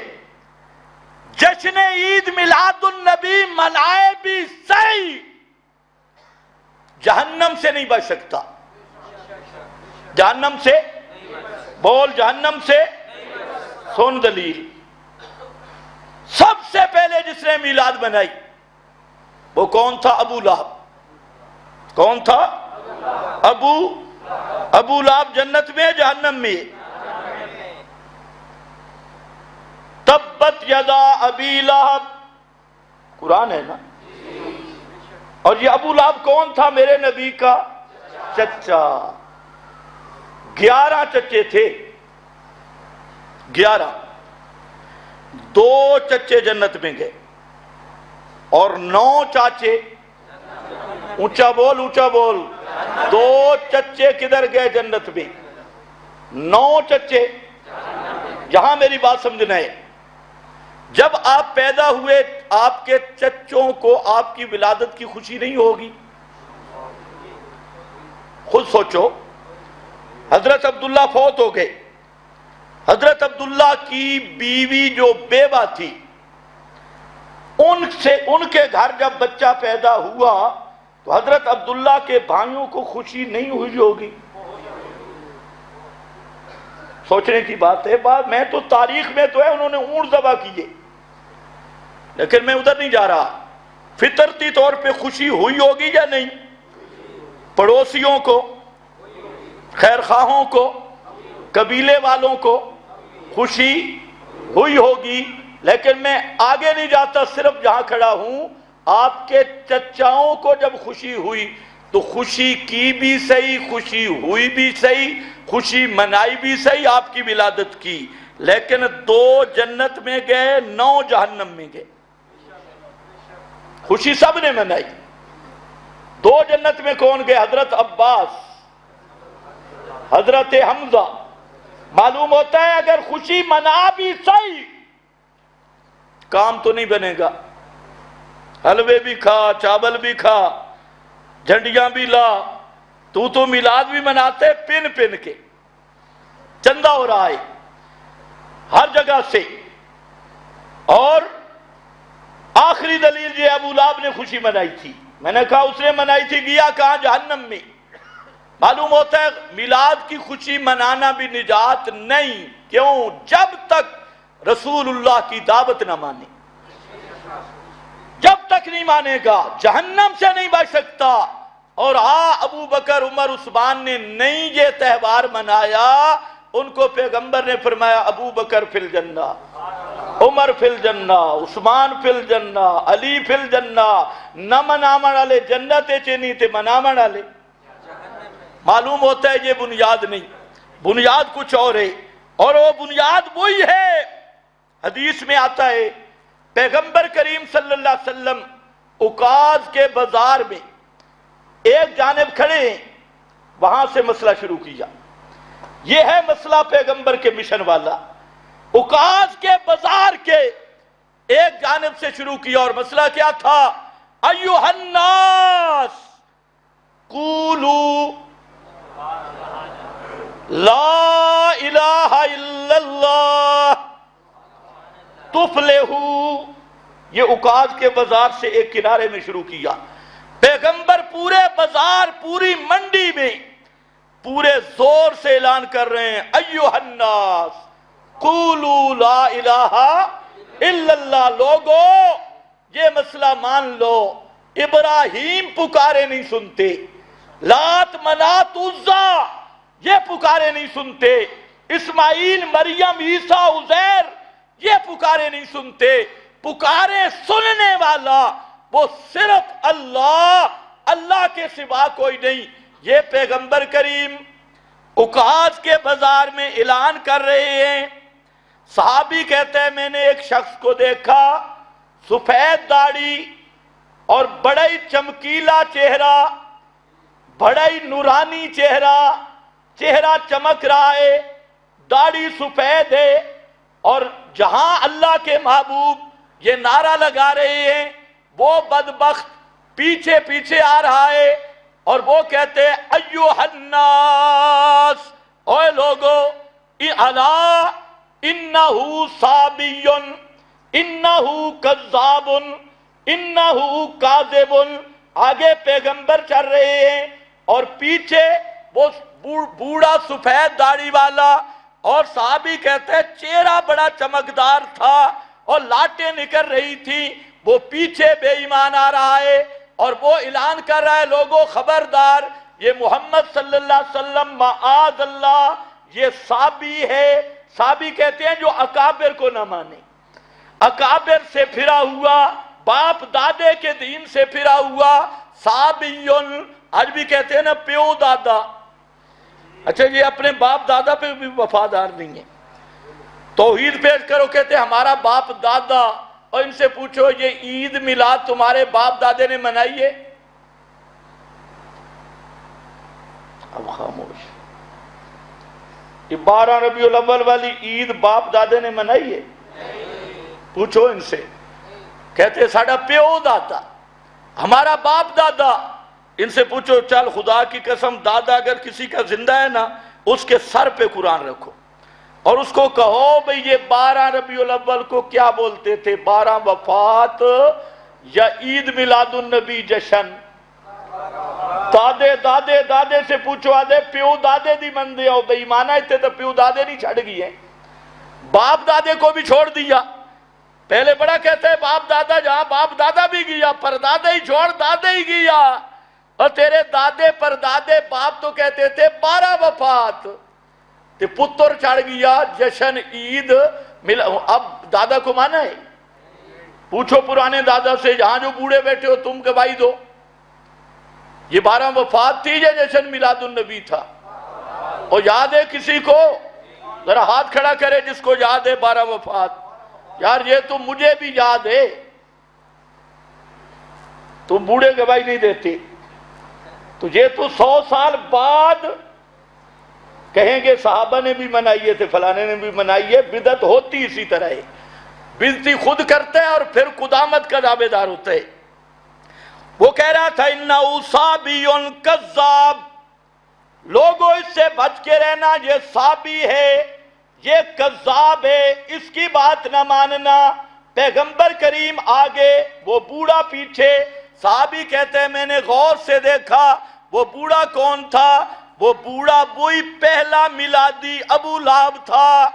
جشن عید میلاد النبی منائے بھی صحیح، جہنم سے نہیں بچ سکتا۔ جہنم سے بول، جہنم سے سن دلیل۔ سب سے پہلے جس نے میلاد منائی وہ کون تھا؟ ابو لہب۔ کون تھا؟ ابو لہب جنت میں جہنم میں؟ تبت یدا ابی لہب، قرآن ہے نا؟ اور یہ ابو لہب کون تھا؟ میرے نبی کا چچا۔ 11 چچے تھے، 11، 2 چچے جنت میں گئے اور 9 چاچے، اونچا بول اونچا بول، دو چچے کدھر گئے جنت میں؟ 9 چچے یہاں میری بات سمجھنا ہے. جب آپ پیدا ہوئے آپ کے چچوں کو آپ کی ولادت کی خوشی نہیں ہوگی؟ خود سوچو. حضرت عبداللہ فوت ہو گئے. حضرت عبداللہ کی بیوی جو بیوہ تھی ان کے گھر جب بچہ پیدا ہوا تو حضرت عبداللہ کے بھائیوں کو خوشی نہیں ہوئی ہوگی؟ سوچنے کی بات ہے. میں تو تاریخ میں تو ہے انہوں نے اونٹ ذبح کیے، لیکن میں ادھر نہیں جا رہا. فطرتی طور پہ خوشی ہوئی ہوگی یا نہیں؟ پڑوسیوں کو، خیر خواہوں کو، قبیلے والوں کو خوشی ہوئی ہوگی. لیکن میں آگے نہیں جاتا، صرف جہاں کھڑا ہوں. آپ کے چچاؤں کو جب خوشی ہوئی تو خوشی کی بھی صحیح، خوشی ہوئی بھی صحیح، خوشی منائی بھی صحیح آپ کی ولادت کی. لیکن 2 جنت میں گئے، 9 جہنم میں گئے. خوشی سب نے منائی. 2 جنت میں کون گئے؟ حضرت عباس، حضرت حمزہ. معلوم ہوتا ہے اگر خوشی منا بھی صحیح کام تو نہیں بنے گا. حلوے بھی کھا، چاول بھی کھا، جھنڈیاں بھی لا، تو میلاد بھی مناتے پن پن کے. چندہ ہو رہا ہے ہر جگہ سے. اور آخری دلیل یہ ابو لہب نے خوشی منائی تھی. میں نے کہا اس نے منائی تھی، گیا کہاں؟ جہنم میں. معلوم ہوتا ہے میلاد کی خوشی منانا بھی نجات نہیں. کیوں؟ جب تک رسول اللہ کی دعوت نہ مانے، جب تک نہیں مانے گا جہنم سے نہیں بچ سکتا. اور ابو بکر، عمر، عثمان نے نہیں یہ تہوار منایا. ان کو پیغمبر نے فرمایا ابو بکر فی الجنہ، عمر فی الجنہ، عثمان فی الجنہ، علی فی الجنہ. نہ منامن والے جنت چینی تے منامن والے. معلوم ہوتا ہے یہ بنیاد نہیں، بنیاد کچھ اور ہے. اور وہ بنیاد وہی ہے. حدیث میں آتا ہے پیغمبر کریم صلی اللہ علیہ وسلم عکاظ کے بازار میں ایک جانب کھڑے ہیں، وہاں سے مسئلہ شروع کیا. یہ ہے مسئلہ پیغمبر کے مشن والا. عکاظ کے بازار کے ایک جانب سے شروع کیا. اور مسئلہ کیا تھا؟ ایھا الناس قولوا لا الہ الا اللہ تفلحوا. یہ عکاظ کے بازار سے ایک کنارے میں شروع کیا. پیغمبر پورے بازار، پوری منڈی میں پورے زور سے اعلان کر رہے ہیں ایھا الناس قولوا لا الہ الا اللہ. لوگو یہ مسئلہ مان لو. ابراہیم پکارے نہیں سنتے، لات منات عزا یہ پکارے نہیں سنتے، اسماعیل، مریم، عیسیٰ، عزیر یہ پکارے نہیں سنتے. پکارے سننے والا وہ صرف اللہ، اللہ کے سوا کوئی نہیں. یہ پیغمبر کریم عکاظ کے بازار میں اعلان کر رہے ہیں. صحابی کہتے ہیں میں نے ایک شخص کو دیکھا، سفید داڑھی اور بڑا ہی چمکیلا چہرہ، بڑا ہی نورانی چہرہ، چہرہ چمک رہا ہے، داڑھی سفید ہے. اور جہاں اللہ کے محبوب یہ نعرہ لگا رہے ہیں وہ بدبخت پیچھے پیچھے آ رہا ہے اور وہ کہتے ہیں ایھا الناس، اے لوگو، الا انہ صابی، انہ کذاب، انہ کاذب. آگے پیغمبر چل رہے ہیں اور پیچھے وہ بوڑھا سفید داڑھی والا. اور صحابی کہتے ہیں چہرہ بڑا چمکدار تھا اور لاتیں نکل رہی تھی. وہ پیچھے بے ایمان آ رہا ہے اور وہ اعلان کر رہا ہے لوگوں خبردار، یہ محمد صلی اللہ علیہ وسلم معاذ اللہ یہ صابی ہے. صابی کہتے ہیں جو اکابر کو نہ مانے، اکابر سے پھرا ہوا، باپ دادے کے دین سے پھرا ہوا. صابیون آج بھی کہتے ہیں نا پیو دادا. اچھا یہ اپنے باپ دادا پہ بھی وفادار نہیں ہے. توحید پیش کرو کہتے ہیں ہمارا باپ دادا، اور ان سے پوچھو یہ عید میلاد تمہارے باپ دادے نے منائی ہے؟ اب خاموش. یہ 12 ربیع الاول والی عید باپ دادے نے منائی ہے؟ پوچھو ان سے. کہتے ساڑا پیو دادا، ہمارا باپ دادا. ان سے پوچھو چل خدا کی قسم دادا اگر کسی کا زندہ ہے نا اس کے سر پہ قرآن رکھو اور اس کو کہو بھئی یہ 12 ربیع الاول کو کیا بولتے تھے، 12 وفات یا عید میلاد النبی جشن؟ دادے سے پوچھو آدھے پیو دادے دی مندے ہو بھئی مانا اتنے تو پیو دادے نہیں چھڑ گئی ہیں، باپ دادے کو بھی چھوڑ دیا. پہلے بڑا کہتے ہیں باپ دادا، جہاں باپ دادا بھی گیا پر دادے ہی چھوڑ دادے ہی گیا. اور تیرے دادے پر دادے باپ تو کہتے تھے 12 وفات تے پتر چڑھ گیا جشن عید اب دادا کو مانا ہے؟ پوچھو پرانے دادا سے، جہاں جو بوڑھے بیٹھے ہو تم گواہی دو. یہ 12 وفات تھی یا جشن میلاد النبی تھا؟ اور یاد ہے کسی کو؟ ذرا ہاتھ کھڑا کرے جس کو یاد ہے 12 وفات. یار یہ تو مجھے بھی یاد ہے. تم بوڑھے گواہی نہیں دیتے تو یہ تو 100 سال بعد کہیں گے صحابہ نے بھی منائی تھے فلانے نے بھی منائی ہے. بدعت ہوتی اسی طرح ہے، بدعتی خود کرتے ہیں اور پھر قدامت کا دعوے دار ہوتے ہیں. وہ کہہ رہا تھا انہو صابی کذاب، لوگوں اس سے بچ کے رہنا، یہ صابی ہے، یہ کذاب ہے، اس کی بات نہ ماننا. پیغمبر کریم آگے وہ بوڑھا پیچھے. صحابی کہتے ہیں میں نے غور سے دیکھا وہ بوڑھا کون تھا؟ وہ بوڑھا وہی پہلا میلادی ابو لہب تھا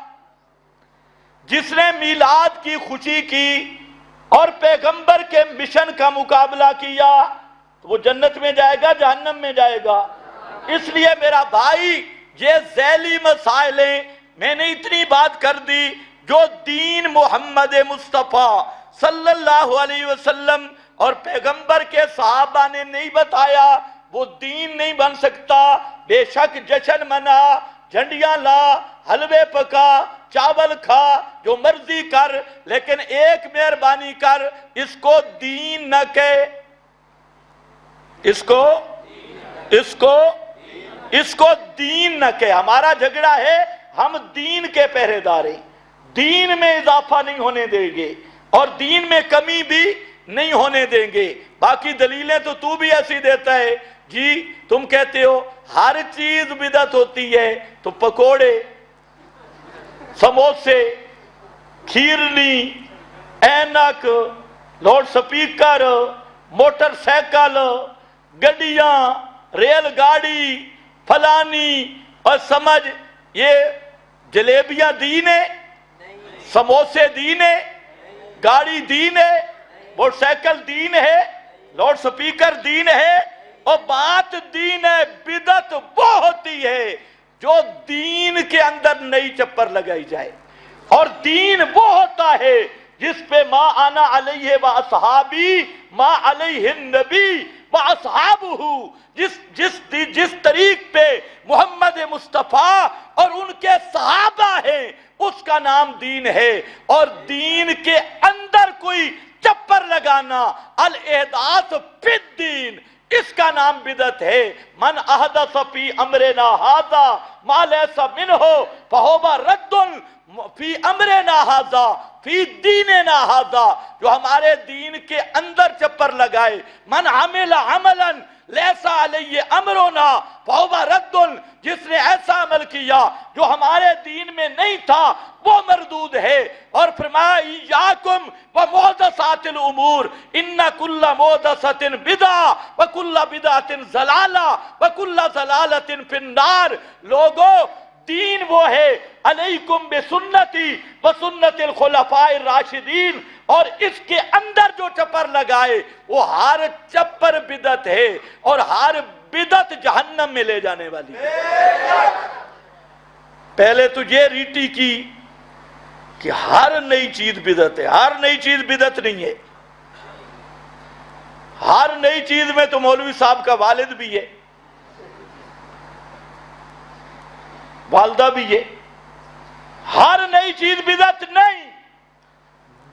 جس نے میلاد کی خوشی کی اور پیغمبر کے مشن کا مقابلہ کیا. تو وہ جنت میں جائے گا جہنم میں جائے گا؟ اس لیے میرا بھائی یہ ذیلی مسائل ہیں. میں نے اتنی بات کر دی، جو دین محمد مصطفیٰ صلی اللہ علیہ وسلم اور پیغمبر کے صحابہ نے نہیں بتایا وہ دین نہیں بن سکتا. بے شک جشن منا، جھنڈیاں لا، حلوے پکا، چاول کھا، جو مرضی کر، لیکن ایک مہربانی کر، اس کو دین نہ کہے. اس کو دین نہ کہے. ہمارا جھگڑا ہے، ہم دین کے پہرے دار ہیں، دین میں اضافہ نہیں ہونے دیں گے اور دین میں کمی بھی نہیں ہونے دیں گے. باقی دلیلیں تو بھی ایسی دیتا ہے. جی تم کہتے ہو ہر چیز بدعت ہوتی ہے تو پکوڑے، سموسے، کھیرنی، اینک، لاؤڈ سپیکر، موٹر سائیکل، گڈیاں، ریل گاڑی، فلانی، اور سمجھ یہ جلیبیاں دین ہے، سموسے دین ہے، گاڑی دین ہے، موٹر سائیکل دین ہے، لاؤڈ سپیکر دین ہے. اور بات دین ہے. بدعت وہ ہوتی ہے جو دین کے اندر نئی چپر لگائی جائے، اور دین وہ ہوتا ہے جس پہ ما انا علیہ و اصحابی ما علیہ النبی و اصحابہ، جس طریق پہ محمد مصطفیٰ اور ان کے صحابہ ہیں اس کا نام دین ہے. اور دین کے اندر کوئی چپر لگانا، الاحداث فی الدین، اس کا نام بدعت ہے. من احدث فی امرنا ھذا ما لیس منہ فہو رد فی امرنا ھذا فی دیننا ھذا. جو ہمارے دین کے اندر چپر لگائے، من عمل عملا لیسا علیہ امرنا فہو رد، جس نے ایسا عمل کیا جو ہمارے دین میں نہیں تھا وہ مردود ہے. اور فرمایا ایاکم ومحدثات الامور ان کل محدثۃ بدعہ وکل بدعۃ ضلالہ وکل ضلالۃ فی النار. لوگوں دین وہ ہے علیکم بسنتی وسنت الخلفاء الراشدین، اور اس کے اندر جو چپر لگائے وہ ہر چپر بدعت ہے اور ہر بدعت جہنم میں لے جانے والی ہے. پہلے تو یہ ریٹی کی کہ ہر نئی چیز بدعت ہے. ہر نئی چیز بدعت نہیں ہے. ہر نئی چیز میں تو مولوی صاحب کا والد بھی ہے، والدہ بھی ہے. ہر نئی چیز بدعت نہیں.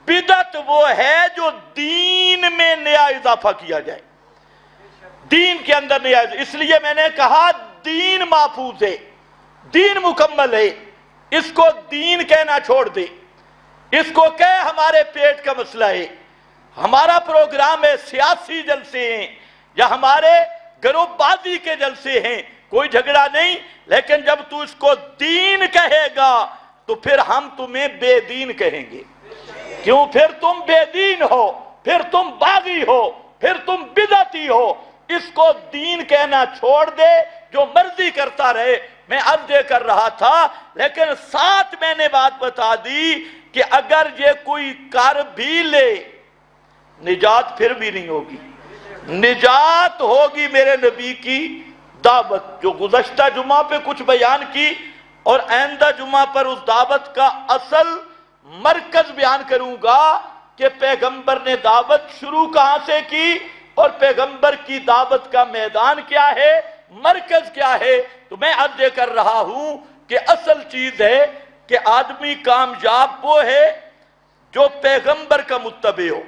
بدعت وہ ہے جو دین میں نیا اضافہ کیا جائے، دین کے اندر نیا. اس لیے میں نے کہا دین محفوظ ہے، دین مکمل ہے، اس کو دین کہنا چھوڑ دے، اس کو کہے ہمارے پیٹ کا مسئلہ ہے، ہمارا پروگرام ہے، سیاسی جلسے ہیں یا ہمارے گروپ بازی کے جلسے ہیں، کوئی جھگڑا نہیں، لیکن جب تو اس کو دین کہے گا تو پھر ہم تمہیں بے دین کہیں گے، کیوں؟ پھر تم بے دین ہو، پھر تم باغی ہو، پھر تم بدعتی ہو۔ اس کو دین کہنا چھوڑ دے، جو مرضی کرتا رہے۔ میں عرض یہ کر رہا تھا، لیکن ساتھ میں نے بات بتا دی کہ اگر یہ کوئی کر بھی لے، نجات پھر بھی نہیں ہوگی، نجات ہوگی میرے نبی کی دعوت، جو گزشتہ جمعہ پہ کچھ بیان کی، اور آئندہ جمعہ پر اس دعوت کا اصل مرکز بیان کروں گا کہ پیغمبر نے دعوت شروع کہاں سے کی اور پیغمبر کی دعوت کا میدان کیا ہے، مرکز کیا ہے۔ تو میں عرض یہ کر رہا ہوں کہ اصل چیز ہے کہ آدمی کامیاب وہ ہے جو پیغمبر کا متبع ہو،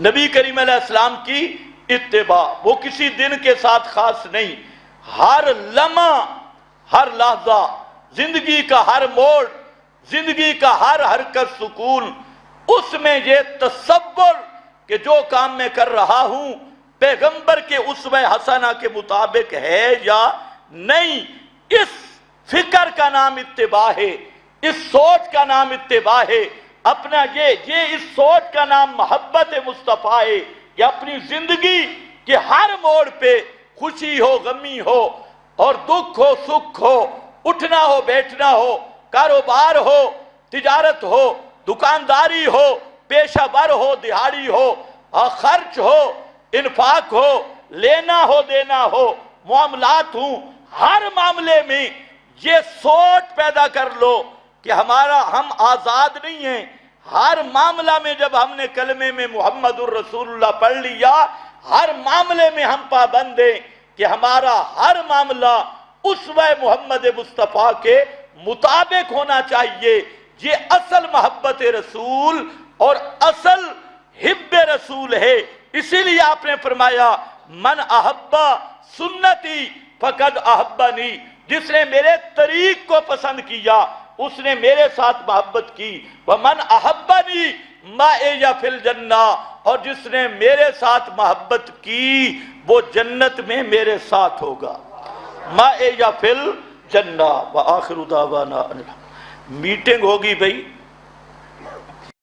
نبی کریم علیہ السلام کی اتباع، وہ کسی دن کے ساتھ خاص نہیں، ہر لمحہ، ہر لحظہ، زندگی کا ہر موڑ، زندگی کا ہر حرکت سکون، اس میں یہ تصور کہ جو کام میں کر رہا ہوں پیغمبر کے اسوہ حسنہ کے مطابق ہے یا نہیں، اس فکر کا نام اتباع ہے، اس سوچ کا نام اتباع ہے، اپنا یہ اس سوچ کا نام محبت مصطفیٰ ہے کہ اپنی زندگی کے ہر موڑ پہ خوشی ہو، غمی ہو، اور دکھ ہو، سکھ ہو، اٹھنا ہو، بیٹھنا ہو، کاروبار ہو، تجارت ہو، دکانداری ہو، پیشہ ور ہو، دہاڑی ہو، خرچ ہو، انفاق ہو، لینا ہو، دینا ہو، معاملات ہوں، ہر معاملے میں یہ سوچ پیدا کر لو کہ ہم آزاد نہیں ہیں۔ ہر معاملہ میں جب ہم نے کلمے میں محمد الرسول اللہ پڑھ لیا، ہر معاملے میں ہم پابند ہیں کہ ہمارا ہر معاملہ اسوہ محمد مصطفیٰ کے مطابق ہونا چاہیے۔ یہ اصل محبت رسول اور اصل حب رسول ہے۔ اسی لیے آپ نے فرمایا من احبا سنتی فقد احبنی، جس نے میرے طریق کو پسند کیا اس نے میرے ساتھ محبت کی، ومن احبنی معی فی الجنہ، اور جس نے میرے ساتھ محبت کی وہ جنت میں میرے ساتھ ہوگا، معی فی الجنہ۔ وآخر دعوانا میٹنگ ہوگی بھئی۔